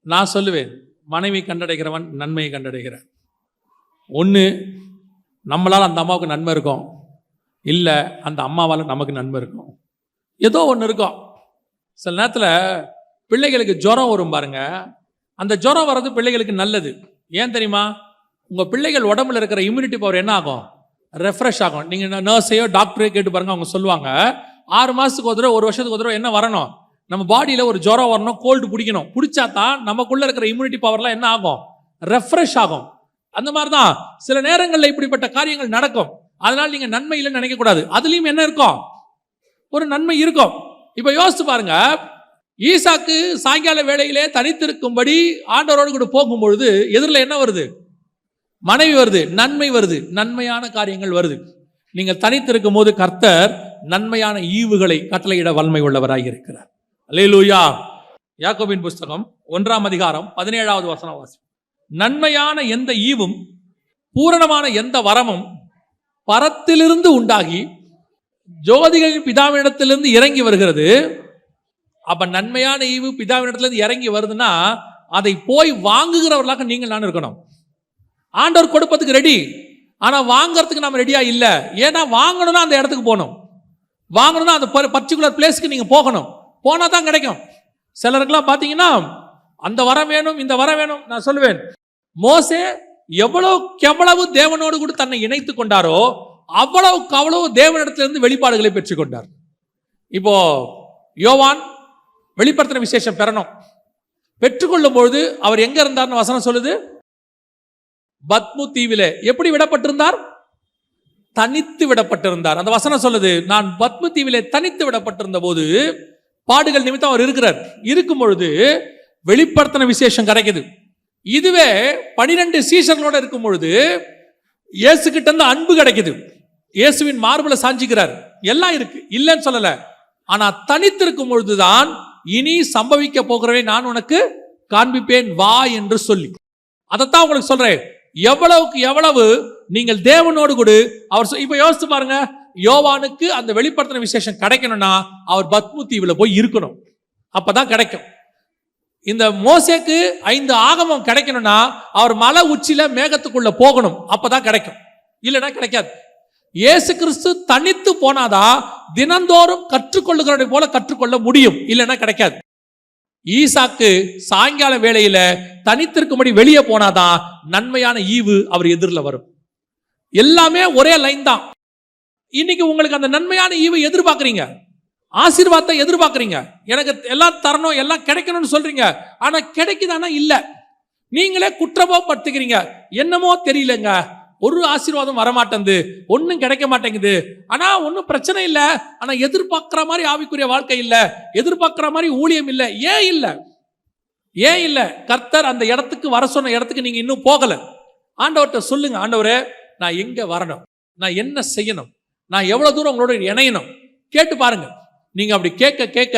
நான் சொல்லுவேன், மனைவி கண்டடைகிறவன் நன்மையை கண்டடைகிறான். ஒன்று, நம்மளால் அந்த அம்மாவுக்கு நன்மை இருக்கும், இல்லை அந்த அம்மாவால் நமக்கு நன்மை இருக்கும். ஏதோ ஒன்று இருக்கும். சில நேரத்தில் பிள்ளைகளுக்கு ஜுரம் வரும் பாருங்க. அந்த ஜுரம் வர்றது பிள்ளைகளுக்கு நல்லது. ஏன் தெரியுமா? உங்கள் பிள்ளைகள் உடம்புல இருக்கிற இம்யூனிட்டி பவர் என்ன ஆகும்? ரெஃப்ரெஷ் ஆகும். நீங்கள் நர்ஸையோ டாக்டரையோ கேட்டு பாருங்க, அவங்க சொல்லுவாங்க 6 மாதத்துக்கு ஒரு தடவை 1 வருஷத்துக்கு ஒரு தடவை என்ன வரணும்? நம்ம பாடியில் ஒரு ஜுரம் வரணும், கோல்டு பிடிக்கணும். பிடிச்சா தான் நமக்குள்ள இருக்கிற இம்யூனிட்டி பவர்லாம் என்ன ஆகும்? ரெஃப்ரெஷ் ஆகும். அந்த மாதிரிதான் சில நேரங்களில் இப்படிப்பட்ட காரியங்கள் நடக்கும். அதனால நீங்க நன்மை இல்லைன்னு நினைக்க கூடாது. அதுலயும் என்ன இருக்கும்? ஒரு நன்மை இருக்கும். இப்ப யோசிச்சு பாருங்க, ஈசாக்கு சாயங்கால வேளையிலே தனித்திருக்கும்படி ஆண்டவரோடு கூட போகும்பொழுது எதிரில் என்ன வருது? மனைவி வருது, நன்மை வருது, நன்மையான காரியங்கள் வருது. நீங்கள் தனித்திருக்கும் போது கர்த்தர் நன்மையான ஈவுகளை கட்டளையிட வல்லமை உள்ளவராக இருக்கிறார். அல்லேலூயா. யாக்கோபின் புஸ்தகம் 1ஆம் அதிகாரம் 17வது வசனம் வாசி. நன்மையான எந்த ஈவும் பூரணமான எந்த வரமும் பரத்திலிருந்து உண்டாகி ஜோதிகளின் பிதாவினிடத்திலிருந்து இறங்கி வருகிறது. அப்ப நன்மையான ஈவு பிதாவினிடத்திலிருந்து இறங்கி வருதுன்னா அதை போய் வாங்குகிறவர்களாக நீங்கள் நான் இருக்கணும். ஆண்டவர் கொடுப்பதுக்கு ரெடி, ஆனா வாங்கறதுக்கு நம்ம ரெடியா இல்ல. ஏன்னா வாங்கணும்னா அந்த இடத்துக்கு போகணும், வாங்கணும்னா அந்த பர்டிகுலர் பிளேஸ்க்கு நீங்க போகணும், போனா தான் கிடைக்கும். சிலருக்குலாம் பாத்தீங்கன்னா அந்த வரம் வேணும், இந்த வரம் வேணும். நான் சொல்லுவேன், மோசே எவ்வளவு தேவனோடு கூட தன்னை இணைத்துக் கொண்டாரோ அவ்வளவுக்கு அவ்வளவு தேவனிடத்திலிருந்து வெளிப்பாடுகளை பெற்றுக்கொண்டார். இப்போ யோவான் வெளிப்படுத்தின விசேஷம் பெறணும், பெற்றுக்கொள்ளும் பொழுது அவர் எங்க இருந்தார்னு வசனம் சொல்லுது? பத்மு தீவிலே. எப்படி விடப்பட்டிருந்தார்? தனித்து விடப்பட்டிருந்தார். அந்த வசனம் சொல்லுது, நான் பத்மு தீவிலே தனித்து விடப்பட்டிருந்த போது பாடுகள் நிமித்தம் அவர் இருக்கிறார். இருக்கும் பொழுது வெளிப்படுத்தின விசேஷம் கிடைக்குது. இதுவே 12 சீஷர்களோட இருக்கும் பொழுது இயேசு கிட்ட இருந்து அன்பு கிடைக்குது. இயேசுவின் மார்புல சாஞ்சிக்கிறார், எல்லாம் இருக்கு, இல்லைன்னு சொல்லல. ஆனா தனித்திருக்கும் பொழுதுதான் இனி சம்பவிக்க போகிறவை நான் உனக்கு காண்பிப்பேன் வா என்று சொல்லி. அதைத்தான் உங்களுக்கு சொல்றேன். எவ்வளவுக்கு எவ்வளவு நீங்கள் தேவனோடு கூட அவர் இப்ப யோசிச்சு பாருங்க, யோவானுக்கு அந்த வெளிப்படுத்தின விசேஷம் கிடைக்கணும்னா அவர் பத்மு தீவுல போய் இருக்கணும், அப்பதான் கிடைக்கும். இந்த மோசேக்கு 5 ஆகமம் கிடைக்கணும்னா அவர் மலை உச்சியில மேகத்துக்குள்ள போகணும், அப்பதான் கிடைக்கும், இல்லைன்னா கிடைக்காது. இயேசு கிறிஸ்து தனித்து போனாதான் தினந்தோறும் கற்றுக்கொள்ளுகிறதை போல கற்றுக்கொள்ள முடியும், இல்லைன்னா கிடைக்காது. ஈசாக்கு சாயங்கால வேளையில தனித்திருக்கும்படி வெளியே போனாதான் நன்மையான ஈவு அவர் எதிரில் வரும். எல்லாமே ஒரே லைன் தான். இன்னைக்கு உங்களுக்கு அந்த நன்மையான ஈவு எதிர்பார்க்கறீங்க, ஆசீர்வாதத்தை எதிர்பார்க்கறீங்க, எனக்கு எல்லாம் தரணும், எல்லாம் கிடைக்கணும்னு சொல்றீங்க. ஆனா கிடைக்குதானா? இல்ல. நீங்களே குற்றப்படுத்துகிறீங்க, என்னமோ தெரியலங்க, ஒரு ஆசீர்வாதம் வரமாட்டேங்குது, ஒன்னும் கிடைக்க மாட்டேங்குது. ஆனா ஒன்னும் பிரச்சனை இல்லை, ஆனா எதிர்பார்க்கிற மாதிரி ஆவிக்குரிய வாழ்க்கை இல்ல, எதிர்பார்க்கிற மாதிரி ஊழியம் இல்லை. ஏன் இல்ல? ஏன் இல்ல? கர்த்தர் அந்த இடத்துக்கு வர சொன்ன இடத்துக்கு நீங்க இன்னும் போகல. ஆண்டவர்கிட்ட சொல்லுங்க, ஆண்டவரே நான் எங்க வரணும், நான் என்ன செய்யணும், நான் எவ்வளவு தூரம் உங்களோட இணையணும் கேட்டு பாருங்க. நீங்க அப்படி கேட்க கேட்க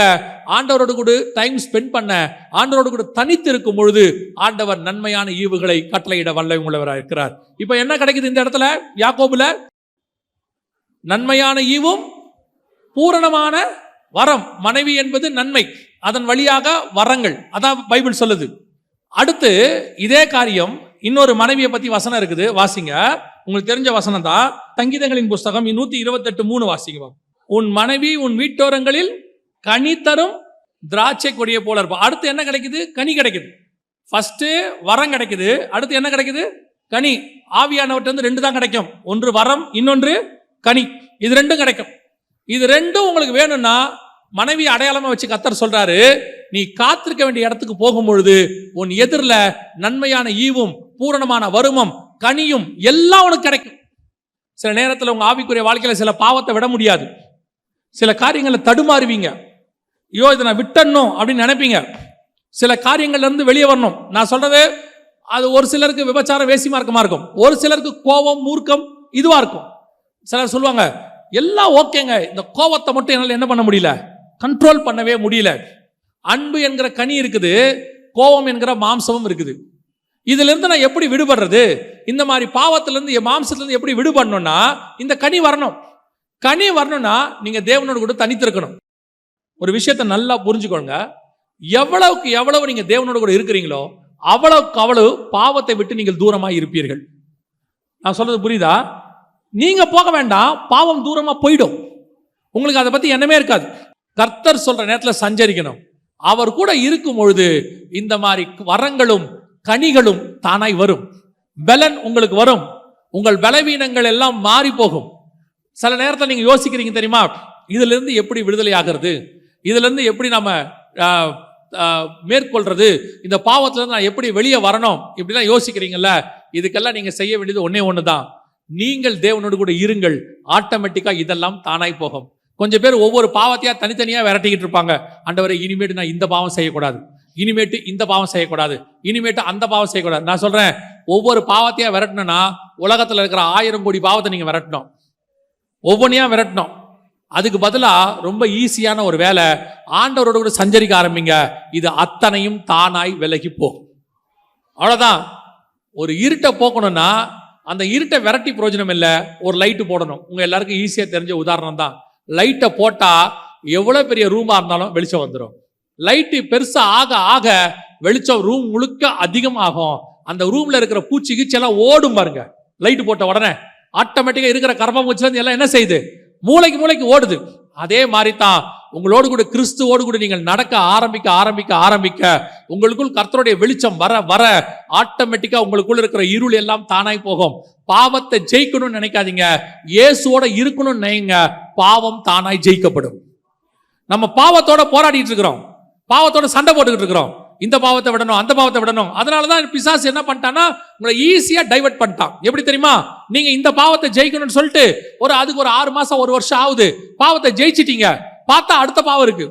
ஆண்டவரோடு கூட டைம் ஸ்பெண்ட் பண்ண, ஆண்டவரோடு கூட தனித்து இருக்கும் பொழுது ஆண்டவர் நன்மையான ஈவுகளை கட்டளையிட வல்லமை உள்ளவராக இருக்கிறார். இப்ப என்ன கிடைக்குது இந்த இடத்துல? யாக்கோபுல நன்மையான ஈவும் பூரணமான வரம். மனைவி என்பது நன்மை, அதன் வழியாக வரங்கள், அதான் பைபிள் சொல்லுது. அடுத்து இதே காரியம் இன்னொரு மனைவியை பத்தி வசனம் இருக்குது, வாசிங்க. உங்களுக்கு தெரிஞ்ச வசனம் தான், சங்கீதங்களின் புஸ்தகம் 128:3 வாசிங்க. உன் மனைவி உன் வீட்டோரங்களில் கனி தரும் திராட்சை கொடியை போல இருப்பா. அடுத்து என்ன கிடைக்குது? கனி கிடைக்குது. ஃபர்ஸ்ட் வரம் கிடைக்குது, அடுத்து என்ன கிடைக்குது? கனி. ஆவியானவர்கிட்ட இருந்து 2 தான் கிடைக்கும், ஒன்று வரம், இன்னொன்று கனி. இது 2 கிடைக்கும். இது 2 உங்களுக்கு வேணும்னா மனைவி அடையாளமா வச்சு கர்த்தர் சொல்றாரு, நீ காத்திருக்க வேண்டிய இடத்துக்கு போகும் பொழுது உன் எதிரில் நன்மையான ஈவும் பூரணமான வருமம் கனியும் எல்லாம் உனக்கு கிடைக்கும். சில நேரத்தில் உங்க ஆவிக்குரிய வாழ்க்கையில சில பாவத்தை விட முடியாது, சில காரியங்களை தடுமாறுவீங்க. ஐயோ இதை நான் விட்டணும் அப்படின்னு நினைப்பீங்க. சில காரியங்கள்ல இருந்து வெளியே வரணும். நான் சொல்றது அது ஒரு சிலருக்கு விபச்சாரம் வேசி மார்க்கமா இருக்கும், ஒரு சிலருக்கு கோபம் மூர்க்கம் இதுவா இருக்கும். சிலர் சொல்லுவாங்க எல்லாம் ஓகேங்க, இந்த கோபத்தை மட்டும் என்னால் என்ன பண்ண முடியல, கண்ட்ரோல் பண்ணவே முடியல. அன்பு என்கிற கனி இருக்குது, கோபம் என்கிற மாம்சமும் இருக்குது. இதுல இருந்து நான் எப்படி விடுபடுறது? இந்த மாதிரி பாவத்திலிருந்து மாம்சத்திலிருந்து எப்படி விடுபடணும்னா இந்த கனி வரணும். கனி வரணும்னா நீங்க தேவனோடு கூட தனித்திருக்கணும். ஒரு விஷயத்தை நல்லா புரிஞ்சுக்கோங்க, எவ்வளவுக்கு எவ்வளவு நீங்க தேவனோடு கூட இருக்கிறீங்களோ அவ்வளவுக்கு அவ்வளவு பாவத்தை விட்டு நீங்கள் தூரமா இருப்பீர்கள். நான் சொல்றது புரியுதா? நீங்க போக வேண்டாம், பாவம் தூரமா போயிடும், உங்களுக்கு அதை பத்தி எண்ணமே இருக்காது. கர்த்தர் சொல்ற நேரத்தில் சஞ்சரிக்கணும். அவர் கூட இருக்கும் பொழுது இந்த மாதிரி வரங்களும் கனிகளும் தானாய் வரும். பலன் உங்களுக்கு வரும், உங்கள் பலவீனங்கள் எல்லாம் மாறி போகும். சில நேரத்தில் நீங்க யோசிக்கிறீங்க தெரியுமா, இதுல இருந்து எப்படி விடுதலை ஆகிறது, இதுல இருந்து எப்படி நம்ம மேற்கொள்றது, இந்த பாவத்துல இருந்து நான் எப்படி வெளியே வரணும், இப்படிலாம் யோசிக்கிறீங்கல்ல, இதுக்கெல்லாம் நீங்க செய்ய வேண்டியது ஒன்னே ஒண்ணுதான். நீங்கள் தேவனோடு கூட இருங்கள். ஆட்டோமேட்டிக்கா இதெல்லாம் தானாய் போகும். கொஞ்சம் பேர் ஒவ்வொரு பாவத்தையா தனித்தனியா விரட்டிக்கிட்டு இருப்பாங்க. ஆண்டவரே, இனிமேட்டு நான் இந்த பாவம் செய்யக்கூடாது, இனிமேட்டு இந்த பாவம் செய்யக்கூடாது, இனிமேட்டு அந்த பாவம் செய்யக்கூடாது. நான் சொல்றேன், ஒவ்வொரு பாவத்தையா விரட்டணும்னா உலகத்துல இருக்கிற 1000 கோடி பாவத்தை நீங்க விரட்டணும், ஒவ்வொன்றையா விரட்டணும். அதுக்கு பதிலா ரொம்ப ஈஸியான ஒரு வேலை, ஆண்டவரோட கூட சஞ்சரிக்க ஆரம்பிங்க. இது அத்தனையும் தானாய் விலகி போகும். அவ்வளவுதான். ஒரு இருட்டை போக்கணும்னா அந்த இருட்டை விரட்டி பிரயோஜனம் இல்லை, ஒரு லைட்டு போடணும். உங்க எல்லாருக்கும் ஈஸியா தெரிஞ்ச உதாரணம் தான். லைட்டை போட்டா எவ்வளவு பெரிய ரூமா இருந்தாலும் வெளிச்சம் வந்துடும். லைட்டு பெருசா ஆக ஆக வெளிச்சம் ரூம் முழுக்க அதிகமாகும். அந்த ரூம்ல இருக்கிற பூச்சி கீச்சி எல்லாம் ஓடும் பாருங்க. லைட்டு போட்ட உடனே ஆட்டோமேட்டிக்கா இருக்கிற கர்ப்பமூச்சில எல்லாம் என்ன செய்யுது, மூளைக்கு மூளைக்கு ஓடுது. அதே மாதிரி தான் உங்களோடு கூட கிறிஸ்துவோடு கூட நீங்கள் நடக்க ஆரம்பிக்க ஆரம்பிக்க ஆரம்பிக்க உங்களுக்குள் கர்த்தருடைய வெளிச்சம் வர வர ஆட்டோமேட்டிக்கா உங்களுக்குள்ள இருக்கிற இருள் எல்லாம் தானாய் போகும். பாவத்தை ஜெயிக்கணும்னு நினைக்காதீங்க, இயேசுவோட இருக்கணும்னு நினைங்க. பாவம் தானாய் ஜெயிக்கப்படும். நம்ம பாவத்தோட போராடிட்டு இருக்கிறோம், பாவத்தோட சண்டை போட்டுக்கிட்டு இருக்கிறோம். இந்த பாவத்தை விடணும், அந்த பாவத்தை விடணும். அதனாலதான் பிசாசு என்ன பண்ணிட்டான்னா உங்களை ஈஸியா டைவர்ட் பண்ணிட்டான். எப்படி தெரியுமா? நீங்க இந்த பாவத்தை ஜெயிக்கணும்னு சொல்லிட்டு அதுக்கு ஒரு 6 மாசம் 1 வருஷம் ஆகுது, பாவத்தை ஜெயிச்சிட்டீங்க. பார்த்தா அடுத்த பாவம் இருக்கு,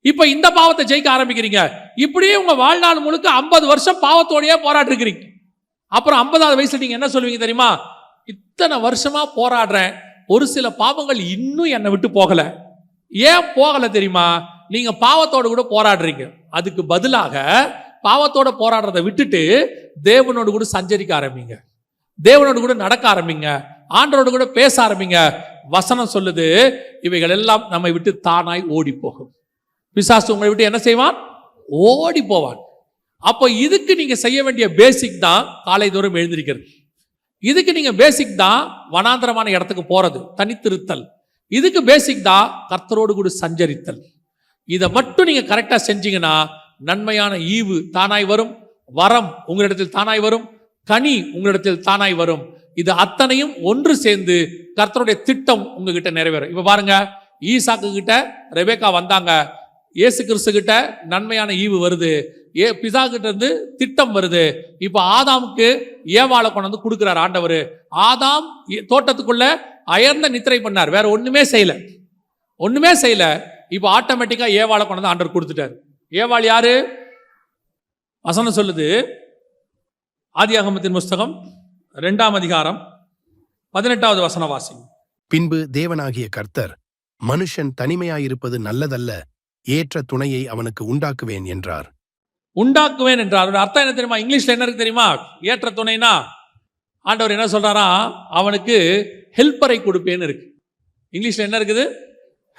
இப்ப இந்த பாவத்தை ஜெயிக்க ஆரம்பிக்கிறீங்க. இப்படியே உங்க வாழ்நாள் முழுக்க 50 வருஷம் பாவத்தோடயே போராடி இருக்கிறீங்க. அப்புறம் 50வது வயசுல நீங்க என்ன சொல்லுவீங்க தெரியுமா? இத்தனை வருஷமா போராடுறேன், ஒரு சில பாவங்கள் இன்னும் என்னை விட்டு போகல. ஏன் போகல தெரியுமா? நீங்க பாவத்தோடு கூட போராடுறீங்க. அதுக்கு பதிலாக பாவத்தோட போராடுறதை விட்டுட்டு தேவனோடு கூட சஞ்சரிக்க ஆரம்பிங்க, தேவனோடு கூட நடக்க ஆரம்பிங்க, ஆண்டவரோடு கூட பேச ஆரம்பிங்க. வசனம் சொல்லுது, இவைகள் எல்லாம் நம்மை விட்டு தானாய் ஓடி போகும். பிசாசு உங்களை விட்டு என்ன செய்வான்? ஓடி போவான். அப்போ இதுக்கு நீங்க செய்ய வேண்டிய பேசிக் தான் காலை தோறும் எழுந்திருக்கிறது. இதுக்கு நீங்க பேசிக் தான் வனாந்தரமான இடத்துக்கு போறது, தனித்திருத்தல். இதுக்கு பேசிக் தான் கர்த்தரோடு கூட சஞ்சரித்தல். இதை மட்டும் நீங்க கரெக்டா செஞ்சீங்கன்னா நன்மையான ஈவு தானாய் வரும், வரம் உங்களிடத்தில் தானாய் வரும், கனி உங்களிடத்தில் தானாய் வரும். இது அத்தனையும் ஒன்று சேர்ந்து கர்த்தருடைய திட்டம் உங்ககிட்ட நிறைவேறும். இப்ப பாருங்க, ஈசாக்கு கிட்ட ரெபேக்கா வந்தாங்க, இயேசு கிறிஸ்து கிட்ட நன்மையான ஈவு வருது, பிதா கிட்ட இருந்து திட்டம் வருது. இப்ப ஆதாமுக்கு ஏவாளை கொண்டு வந்து கொடுக்கிறார் ஆண்டவர். ஆதாம் தோட்டத்துக்குள்ள அயர்ந்த நித்திரை பண்ணார், வேற ஒண்ணுமே செய்யல. இப்ப ஆட்டோமேட்டிக்கா ஏவாளை கொண்டு வந்து ஆண்டவர் கொடுத்துட்டார். ஏவாள் யாரு? வசனம் சொல்லுது, ஆதியாகமத்தின் புஸ்தகம் 2ஆம் அதிகாரம் 18வது வசன வாசி. பின்பு தேவனாகிய கர்த்தர், மனுஷன் தனிமையாயிருப்பது நல்லதல்ல, ஏற்ற துணையை அவனுக்கு உண்டாக்குவேன் என்றார். உண்டாக்குவேன் என்றார். அர்த்தம் என்ன தெரியுமா? இங்கிலீஷ்ல என்ன இருக்கு தெரியுமா? ஏற்ற துணைனா ஆண்டவர் என்ன சொல்றாரா? அவனுக்கு ஹெல்ப்பரை கொடுப்பேன்னு இருக்கு. இங்கிலீஷ்ல என்ன இருக்குது?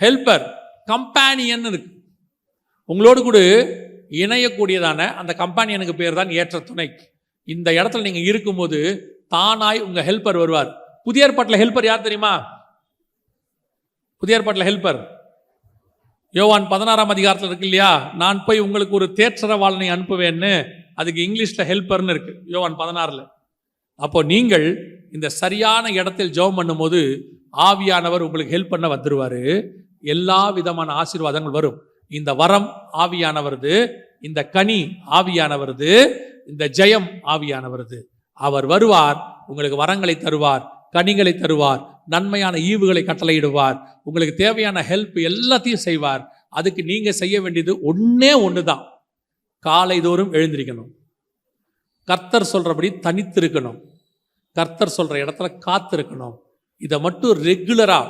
ஹெல்ப்பர், கம்பானியன் இருக்கு. உங்களோடு கூட இணையக்கூடியதான அந்த கம்பானியனுக்கு பேர் தான் ஏற்ற துணை. இந்த இடத்துல நீங்க இருக்கும்போது தானாய் உங்க ஹெல்ப்பர் வருவார். புதிய ஏற்பாட்டில் ஹெல்ப்பர் யார் தெரியுமா? புதிய ஏற்பாட்டில் ஹெல்ப்பர் யோவான் 16ஆம் அதிகாரத்தில் இருக்கு இல்லையா? நான் போய் உங்களுக்கு ஒரு தேற்றரவாளனை அனுப்புவேன்னு, அதுக்கு இங்கிலீஷ்ல ஹெல்ப்பர்னு இருக்கு யோவான் 16ல். அப்போ நீங்கள் இந்த சரியான இடத்தில் ஜெபம் பண்ணும்போது ஆவியானவர் உங்களுக்கு ஹெல்ப் பண்ண வந்துருவாரு. எல்லா விதமான ஆசீர்வாதங்கள் வரும். இந்த வரம் ஆவியானவருது, இந்த கனி ஆவியானவருது, இந்த ஜெயம் ஆவியானவருது. அவர் வருவார், உங்களுக்கு வரங்களை தருவார், கனிகளை தருவார், நன்மையான ஈவுகளை கட்டளையிடுவார், உங்களுக்கு தேவையான ஹெல்ப் எல்லாத்தையும் செய்வார். அதுக்கு நீங்க செய்ய வேண்டியது ஒன்னே ஒண்ணுதான், காலை தோறும் எழுந்திருக்கணும், கர்த்தர் சொல்றபடி தனித்திருக்கணும், கர்த்தர் சொல்ற இடத்துல காத்திருக்கணும். இதை மட்டும் ரெகுலரா,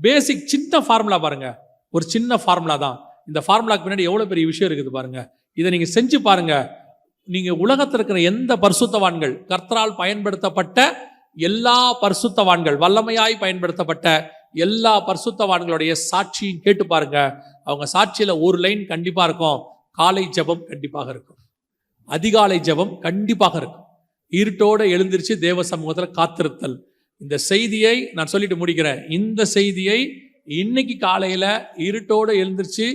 பேசிக் சின்ன ஃபார்முலா பாருங்க, ஒரு சின்ன ஃபார்முலா தான். இந்த ஃபார்முலாக்கு பின்னாடி எவ்வளவு பெரிய விஷயம் இருக்குது பாருங்க. இதை நீங்க செஞ்சு பாருங்க. நீங்க உலகத்தில் இருக்கிற எந்த பரிசுத்தவான்கள், கர்த்தரால் பயன்படுத்தப்பட்ட எல்லா பரிசுத்தவான்கள், வல்லமையாய் பயன்படுத்தப்பட்ட எல்லா பரிசுத்தவான்களுடைய சாட்சியும் கேட்டு பாருங்க. அவங்க சாட்சியில ஒரு லைன் கண்டிப்பா இருக்கும், காலை ஜெபம் கண்டிப்பாக இருக்கும், அதிகாலை ஜெபம் கண்டிப்பாக இருக்கும், இருட்டோட எழுந்திருச்சு தேவ சமூகத்தில் காத்திருத்தல். இந்த செய்தியை நான் சொல்லிட்டு முடிக்கிறேன். இந்த செய்தியை இன்னைக்கு காலையில இருட்டோட எழுந்திருச்சு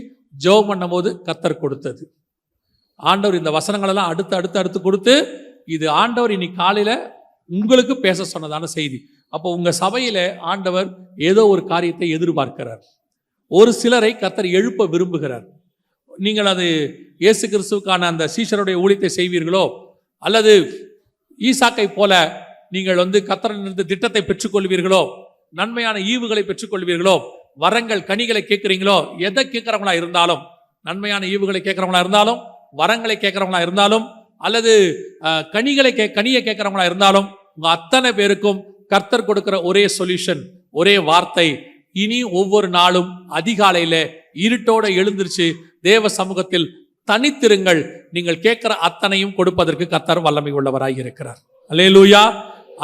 ஜெபம் பண்ணும் போது கர்த்தர் கொடுத்தது. ஆண்டவர் இந்த வசனங்கள் எல்லாம் அடுத்து கொடுத்து, இது ஆண்டவர் இன்னைக்கு காலையில உங்களுக்கு பேச சொன்னதான செய்தி. அப்போ உங்க சபையில ஆண்டவர் ஏதோ ஒரு காரியத்தை எதிர்பார்க்கிறார். ஒரு சிலரை கர்த்தர் எழுப்ப விரும்புகிறார். நீங்கள் அது இயேசு கிறிஸ்துவுக்கான அந்த சீஷருடைய ஊழியத்தை செய்வீர்களோ, அல்லது ஈசாக்கை போல நீங்கள் கர்த்தரிடமிருந்து திட்டத்தை பெற்றுக்கொள்வீர்களோ, நன்மையான ஈவுகளை பெற்றுக்கொள்வீர்களோ, வரங்கள் கனிகளை கேட்கிறீங்களோ, எதை கேட்கிறவங்களா இருந்தாலும், நன்மையான ஈவுகளை கேட்கிறவங்களா இருந்தாலும், வரங்களை கேட்கிறவங்களா இருந்தாலும், அல்லது கனியை கேட்கிறவங்களா இருந்தாலும், உங்க அத்தனை பேருக்கும் கர்த்தர் கொடுக்கிற ஒரே சொல்யூஷன், ஒரே வார்த்தை, இனி ஒவ்வொரு நாளும் அதிகாலையில இருட்டோட எழுந்திருச்சு தேவ சமூகத்தில் தனித்திருங்கள். நீங்கள் கேட்கிற அத்தனையும் கொடுப்பதற்கு கர்த்தர் வல்லமை உள்ளவராய் இருக்கிறார். அல்லேலூயா.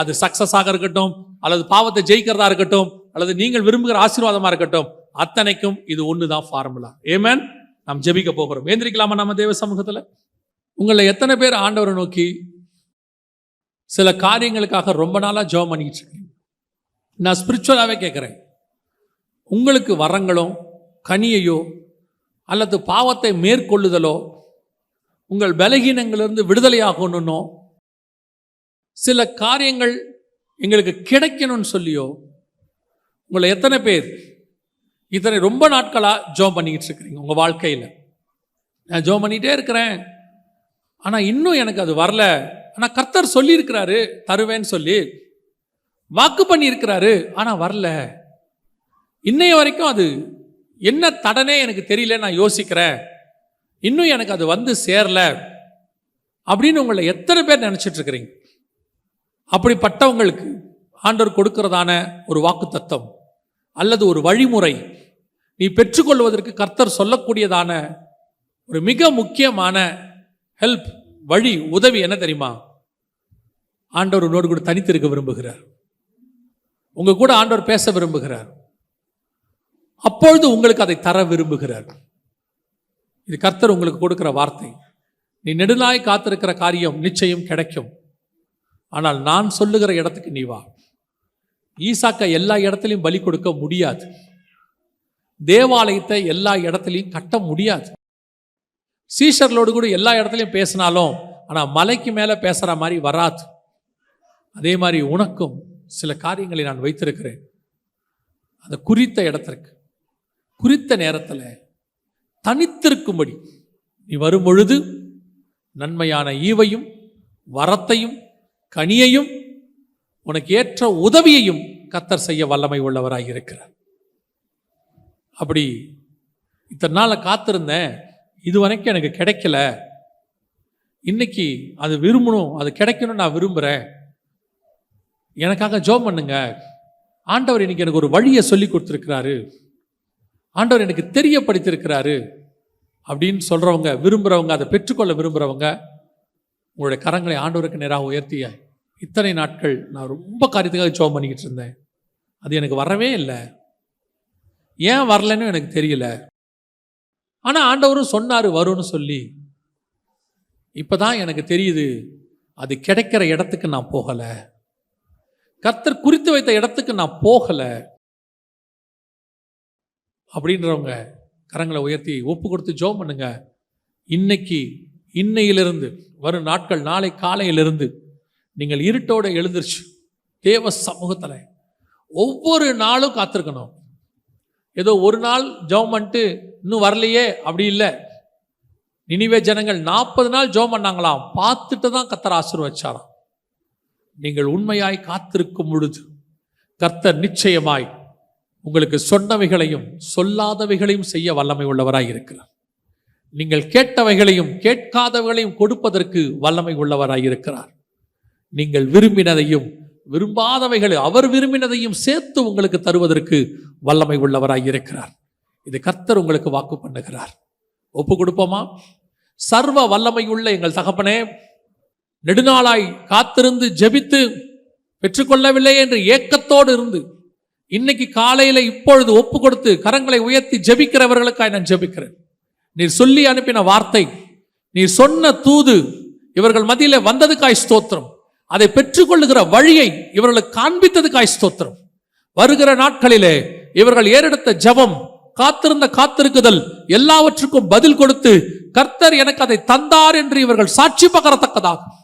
அது சக்சஸ் ஆக இருக்கட்டும், அல்லது பாவத்தை ஜெயிக்கிறதா இருக்கட்டும், அல்லது நீங்கள் விரும்புகிற ஆசீர்வாதமா இருக்கட்டும், அத்தனைக்கும் இது ஒண்ணுதான் ஃபார்முலா. ஆமென். நாம் ஜெபிக்க போகிறோம். ஏந்திரிக்கலாமா நம்ம தேவ சமூகத்துல? உங்களை எத்தனை பேர் ஆண்டவரை நோக்கி சில காரியங்களுக்காக ரொம்ப நாளா ஜெபம் பண்ணிட்டு இருக்கீங்க? நான் ஸ்பிரிச்சுவலாவே கேட்கிறேன். உங்களுக்கு வரங்களும் கனியையோ அல்லது பாவத்தை மேற்கொள்ளுதலோ, உங்கள் பலகீனங்களிலிருந்து விடுதலையாகணும்னோ, சில காரியங்கள் எங்களுக்கு கிடைக்கணும்னு சொல்லியோ, உங்களை எத்தனை பேர் இத்தனை ரொம்ப நாட்களா ஜெபம் பண்ணிக்கிட்டு இருக்கிறீங்க? உங்க வாழ்க்கையில் நான் ஜெபம் பண்ணிட்டே இருக்கிறேன், ஆனா இன்னும் எனக்கு அது வரல. ஆனா கர்த்தர் சொல்லி இருக்கிறாரு தருவேன்னு சொல்லி, வாக்கு பண்ணி இருக்கிறாரு, ஆனா வரல. இன்னைய வரைக்கும் அது என்ன தடனே எனக்கு தெரியல, நான் யோசிக்கிறேன், இன்னும் எனக்கு அது சேரல அப்படின்னு உங்களை எத்தனை பேர் நினைச்சிட்டு இருக்கிறீங்க? அப்படிப்பட்டவங்களுக்கு ஆண்டவர் கொடுக்கிறதான ஒரு வாக்கு தத்தம் அல்லது ஒரு வழிமுறை, நீ பெற்றுக்கொள்வதற்கு கர்த்தர் சொல்லக்கூடியதான ஒரு மிக முக்கியமான ஹெல்ப், வழி, உதவி என்ன தெரியுமா? ஆண்டவர் உன்னோடு கூட தனித்திருக்க விரும்புகிறார். உங்க கூட ஆண்டவர் பேச விரும்புகிறார். அப்பொழுது உங்களுக்கு அதை தர விரும்புகிறார். இது கர்த்தர் உங்களுக்கு கொடுக்கிற வார்த்தை. நீ நெடுநாய் காத்திருக்கிற காரியம் நிச்சயம் கிடைக்கும். ஆனால் நான் சொல்லுகிற இடத்துக்கு நீ வா. ஈசாக்கை எல்லா இடத்துலையும் பலி கொடுக்க முடியாது. தேவாலயத்தை எல்லா இடத்துலையும் கட்ட முடியாது. சீஷர்களோடு கூட எல்லா இடத்துலையும் பேசினாலும், ஆனால் மலைக்கு மேலே பேசுகிற மாதிரி வராது. அதே மாதிரி உனக்கும் சில காரியங்களை நான் வைத்திருக்கிறேன். அந்த குறித்த இடத்திற்கு குறித்த நேரத்தில் தனித்திருக்கும்படி நீ வரும் பொழுது நன்மையான ஈவையும் வரத்தையும் கனியையும் உனக்கு ஏற்ற உதவியையும் கர்த்தர் செய்ய வல்லமை உள்ளவராக இருக்கிறார். அப்படி இத்தனை நாளை காத்திருந்தேன், இதுவரைக்கும் எனக்கு கிடைக்கல, இன்னைக்கு அது விரும்பணும், அது கிடைக்கணும்னு நான் விரும்புகிறேன், எனக்காக ஜெபம் பண்ணுங்க. ஆண்டவர் இன்னைக்கு எனக்கு ஒரு வழியை சொல்லி கொடுத்துருக்கிறாரு, ஆண்டவர் எனக்கு தெரியப்படுத்தியிருக்கிறாரு அப்படின்னு சொல்கிறவங்க, விரும்புகிறவங்க, அதை பெற்றுக்கொள்ள விரும்புகிறவங்க, உங்களுடைய கரங்களை ஆண்டவருக்கு நேராக உயர்த்திய, இத்தனை நாட்கள் நான் ரொம்ப காரியத்துக்காக ஜெபம் பண்ணிக்கிட்டு இருந்தேன், அது எனக்கு வரவே இல்லை, ஏன் வரலன்னு எனக்கு தெரியல, ஆனால் ஆண்டவரும் சொன்னார் வரும்னு சொல்லி, இப்போதான் எனக்கு தெரியுது அது கிடைக்கிற இடத்துக்கு நான் போகலை, கர்த்தர் குறித்து வைத்த இடத்துக்கு நான் போகலை அப்படின்றவங்க கரங்களை உயர்த்தி ஒப்பு கொடுத்து ஜெபம் பண்ணுங்க. இன்னைக்கு, இன்னையிலிருந்து வரும் நாட்கள், நாளை காலையிலிருந்து நீங்கள் இருட்டோட எழுந்திருச்சு தேவ சமூகத்தில் ஒவ்வொரு நாளும் காத்திருக்கணும். ஏதோ ஒரு நாள் ஜெபம் பண்ணிட்டு இன்னும் வரலையே அப்படி இல்லை. நினிவே ஜனங்கள் 40 நாள் ஜெபம் பண்ணாங்களாம், பார்த்துட்டு தான் கர்த்தர் ஆசீர்வதிச்சாராம். நீங்கள் உண்மையாய் காத்திருக்கும் பொழுது கர்த்தர் நிச்சயமாய் உங்களுக்கு சொன்னவைகளையும் சொல்லாதவைகளையும் செய்ய வல்லமை உள்ளவராய் இருக்கிறார். நீங்கள் கேட்டவைகளையும் கேட்காதவைகளையும் கொடுப்பதற்கு வல்லமை உள்ளவராய் இருக்கிறார். நீங்கள் விரும்பினதையும் விரும்பாதவைகளை, அவர் விரும்பினதையும் சேர்த்து உங்களுக்கு தருவதற்கு வல்லமை உள்ளவராய் இருக்கிறார். இது கர்த்தர் உங்களுக்கு வாக்கு பண்ணுகிறார். ஒப்பு கொடுப்போமா? சர்வ வல்லமை உள்ள எங்கள் தகப்பனே, நெடுநாளாய் காத்திருந்து ஜெபித்து பெற்றுக்கொள்ளவில்லை என்று ஏக்கத்தோடு இருந்து இன்னைக்கு காலையில இப்பொழுது ஒப்பு கொடுத்து கரங்களை உயர்த்தி ஜெபிக்கிறவர்களுக்காய் நான் ஜெபிக்கிறேன். நீர் சொல்லி அனுப்பின வார்த்தை, நீர் சொன்ன தூது இவர்கள் மத்தியில வந்ததுக்காய் ஸ்தோத்திரம். அதை பெற்றுக்கொள்ளுகிற வழியை இவர்களுக்கு காண்பித்ததுக்காய் ஸ்தோத்திரம். வருகிற நாட்களிலே இவர்கள் ஏறெடுத்த ஜெபம், காத்திருந்த காத்திருக்குதல் எல்லாவற்றுக்கும் பதில் கொடுத்து கர்த்தர் எனக்கு அதை தந்தார் என்று இவர்கள் சாட்சி பகரத்தக்கதாகும்.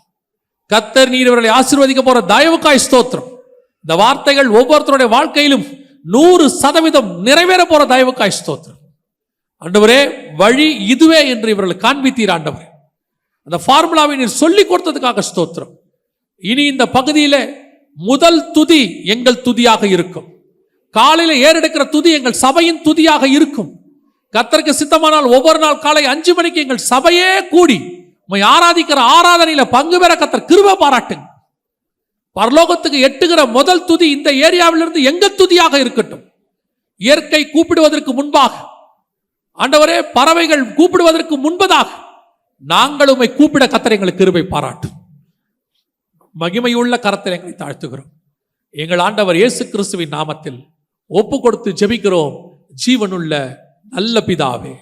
கர்த்தர் நீர் இவர்களை ஆசீர்வதிக்க போற தயவுக்காய் ஸ்தோத்திரம். இந்த வார்த்தைகள் ஒவ்வொருத்தருடைய வாழ்க்கையிலும் 100% நிறைவேற போற தயவுக்காய் ஸ்தோத்திரம். ஆண்டவரே வழி இதுவே என்று இவர்கள் காண்பித்தீர் ஆண்டவரே. அந்த ஃபார்முலாவை நீர் சொல்லிக் கொடுத்ததுக்காக ஸ்தோத்திரம். இனி இந்த பகுதியில முதல் துதி எங்கள் துதியாக இருக்கும். காலையில ஏறெடுக்கிற துதி எங்கள் சபையின் துதியாக இருக்கும். கர்த்தருக்கு சித்தமானால் ஒவ்வொரு நாள் காலை 5 மணிக்கு எங்கள் சபையே கூடி உம்மை ஆராதிக்கிற ஆராதனையில பங்கு பெற கர்த்தர் கிருபை பாராட்டுங்க. பரலோகத்துக்கு எட்டுகிற முதல் துதி இந்த ஏரியாவிலிருந்து எங்கள் துதியாக இருக்கட்டும். இயற்கை கூப்பிடுவதற்கு முன்பாக ஆண்டவரே, பறவைகள் கூப்பிடுவதற்கு முன்பதாக நாங்கள் உம்மை கூப்பிட கர்த்தர் எங்களுக்கு கிருபை பாராட்டும். மகிமையுள்ள கரத்தில் எங்களை தாழ்த்துகிறோம். எங்கள் ஆண்டவர் இயேசு கிறிஸ்துவின் நாமத்தில் ஒப்பு கொடுத்து ஜெபிக்கிறோம் ஜீவனுள்ள நல்ல பிதாவே.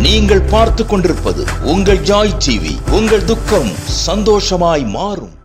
நீங்கள் பார்த்துக் கொண்டிருப்பது உங்கள் ஜாய் டிவி. உங்கள் துக்கம் சந்தோஷமாய் மாறும்.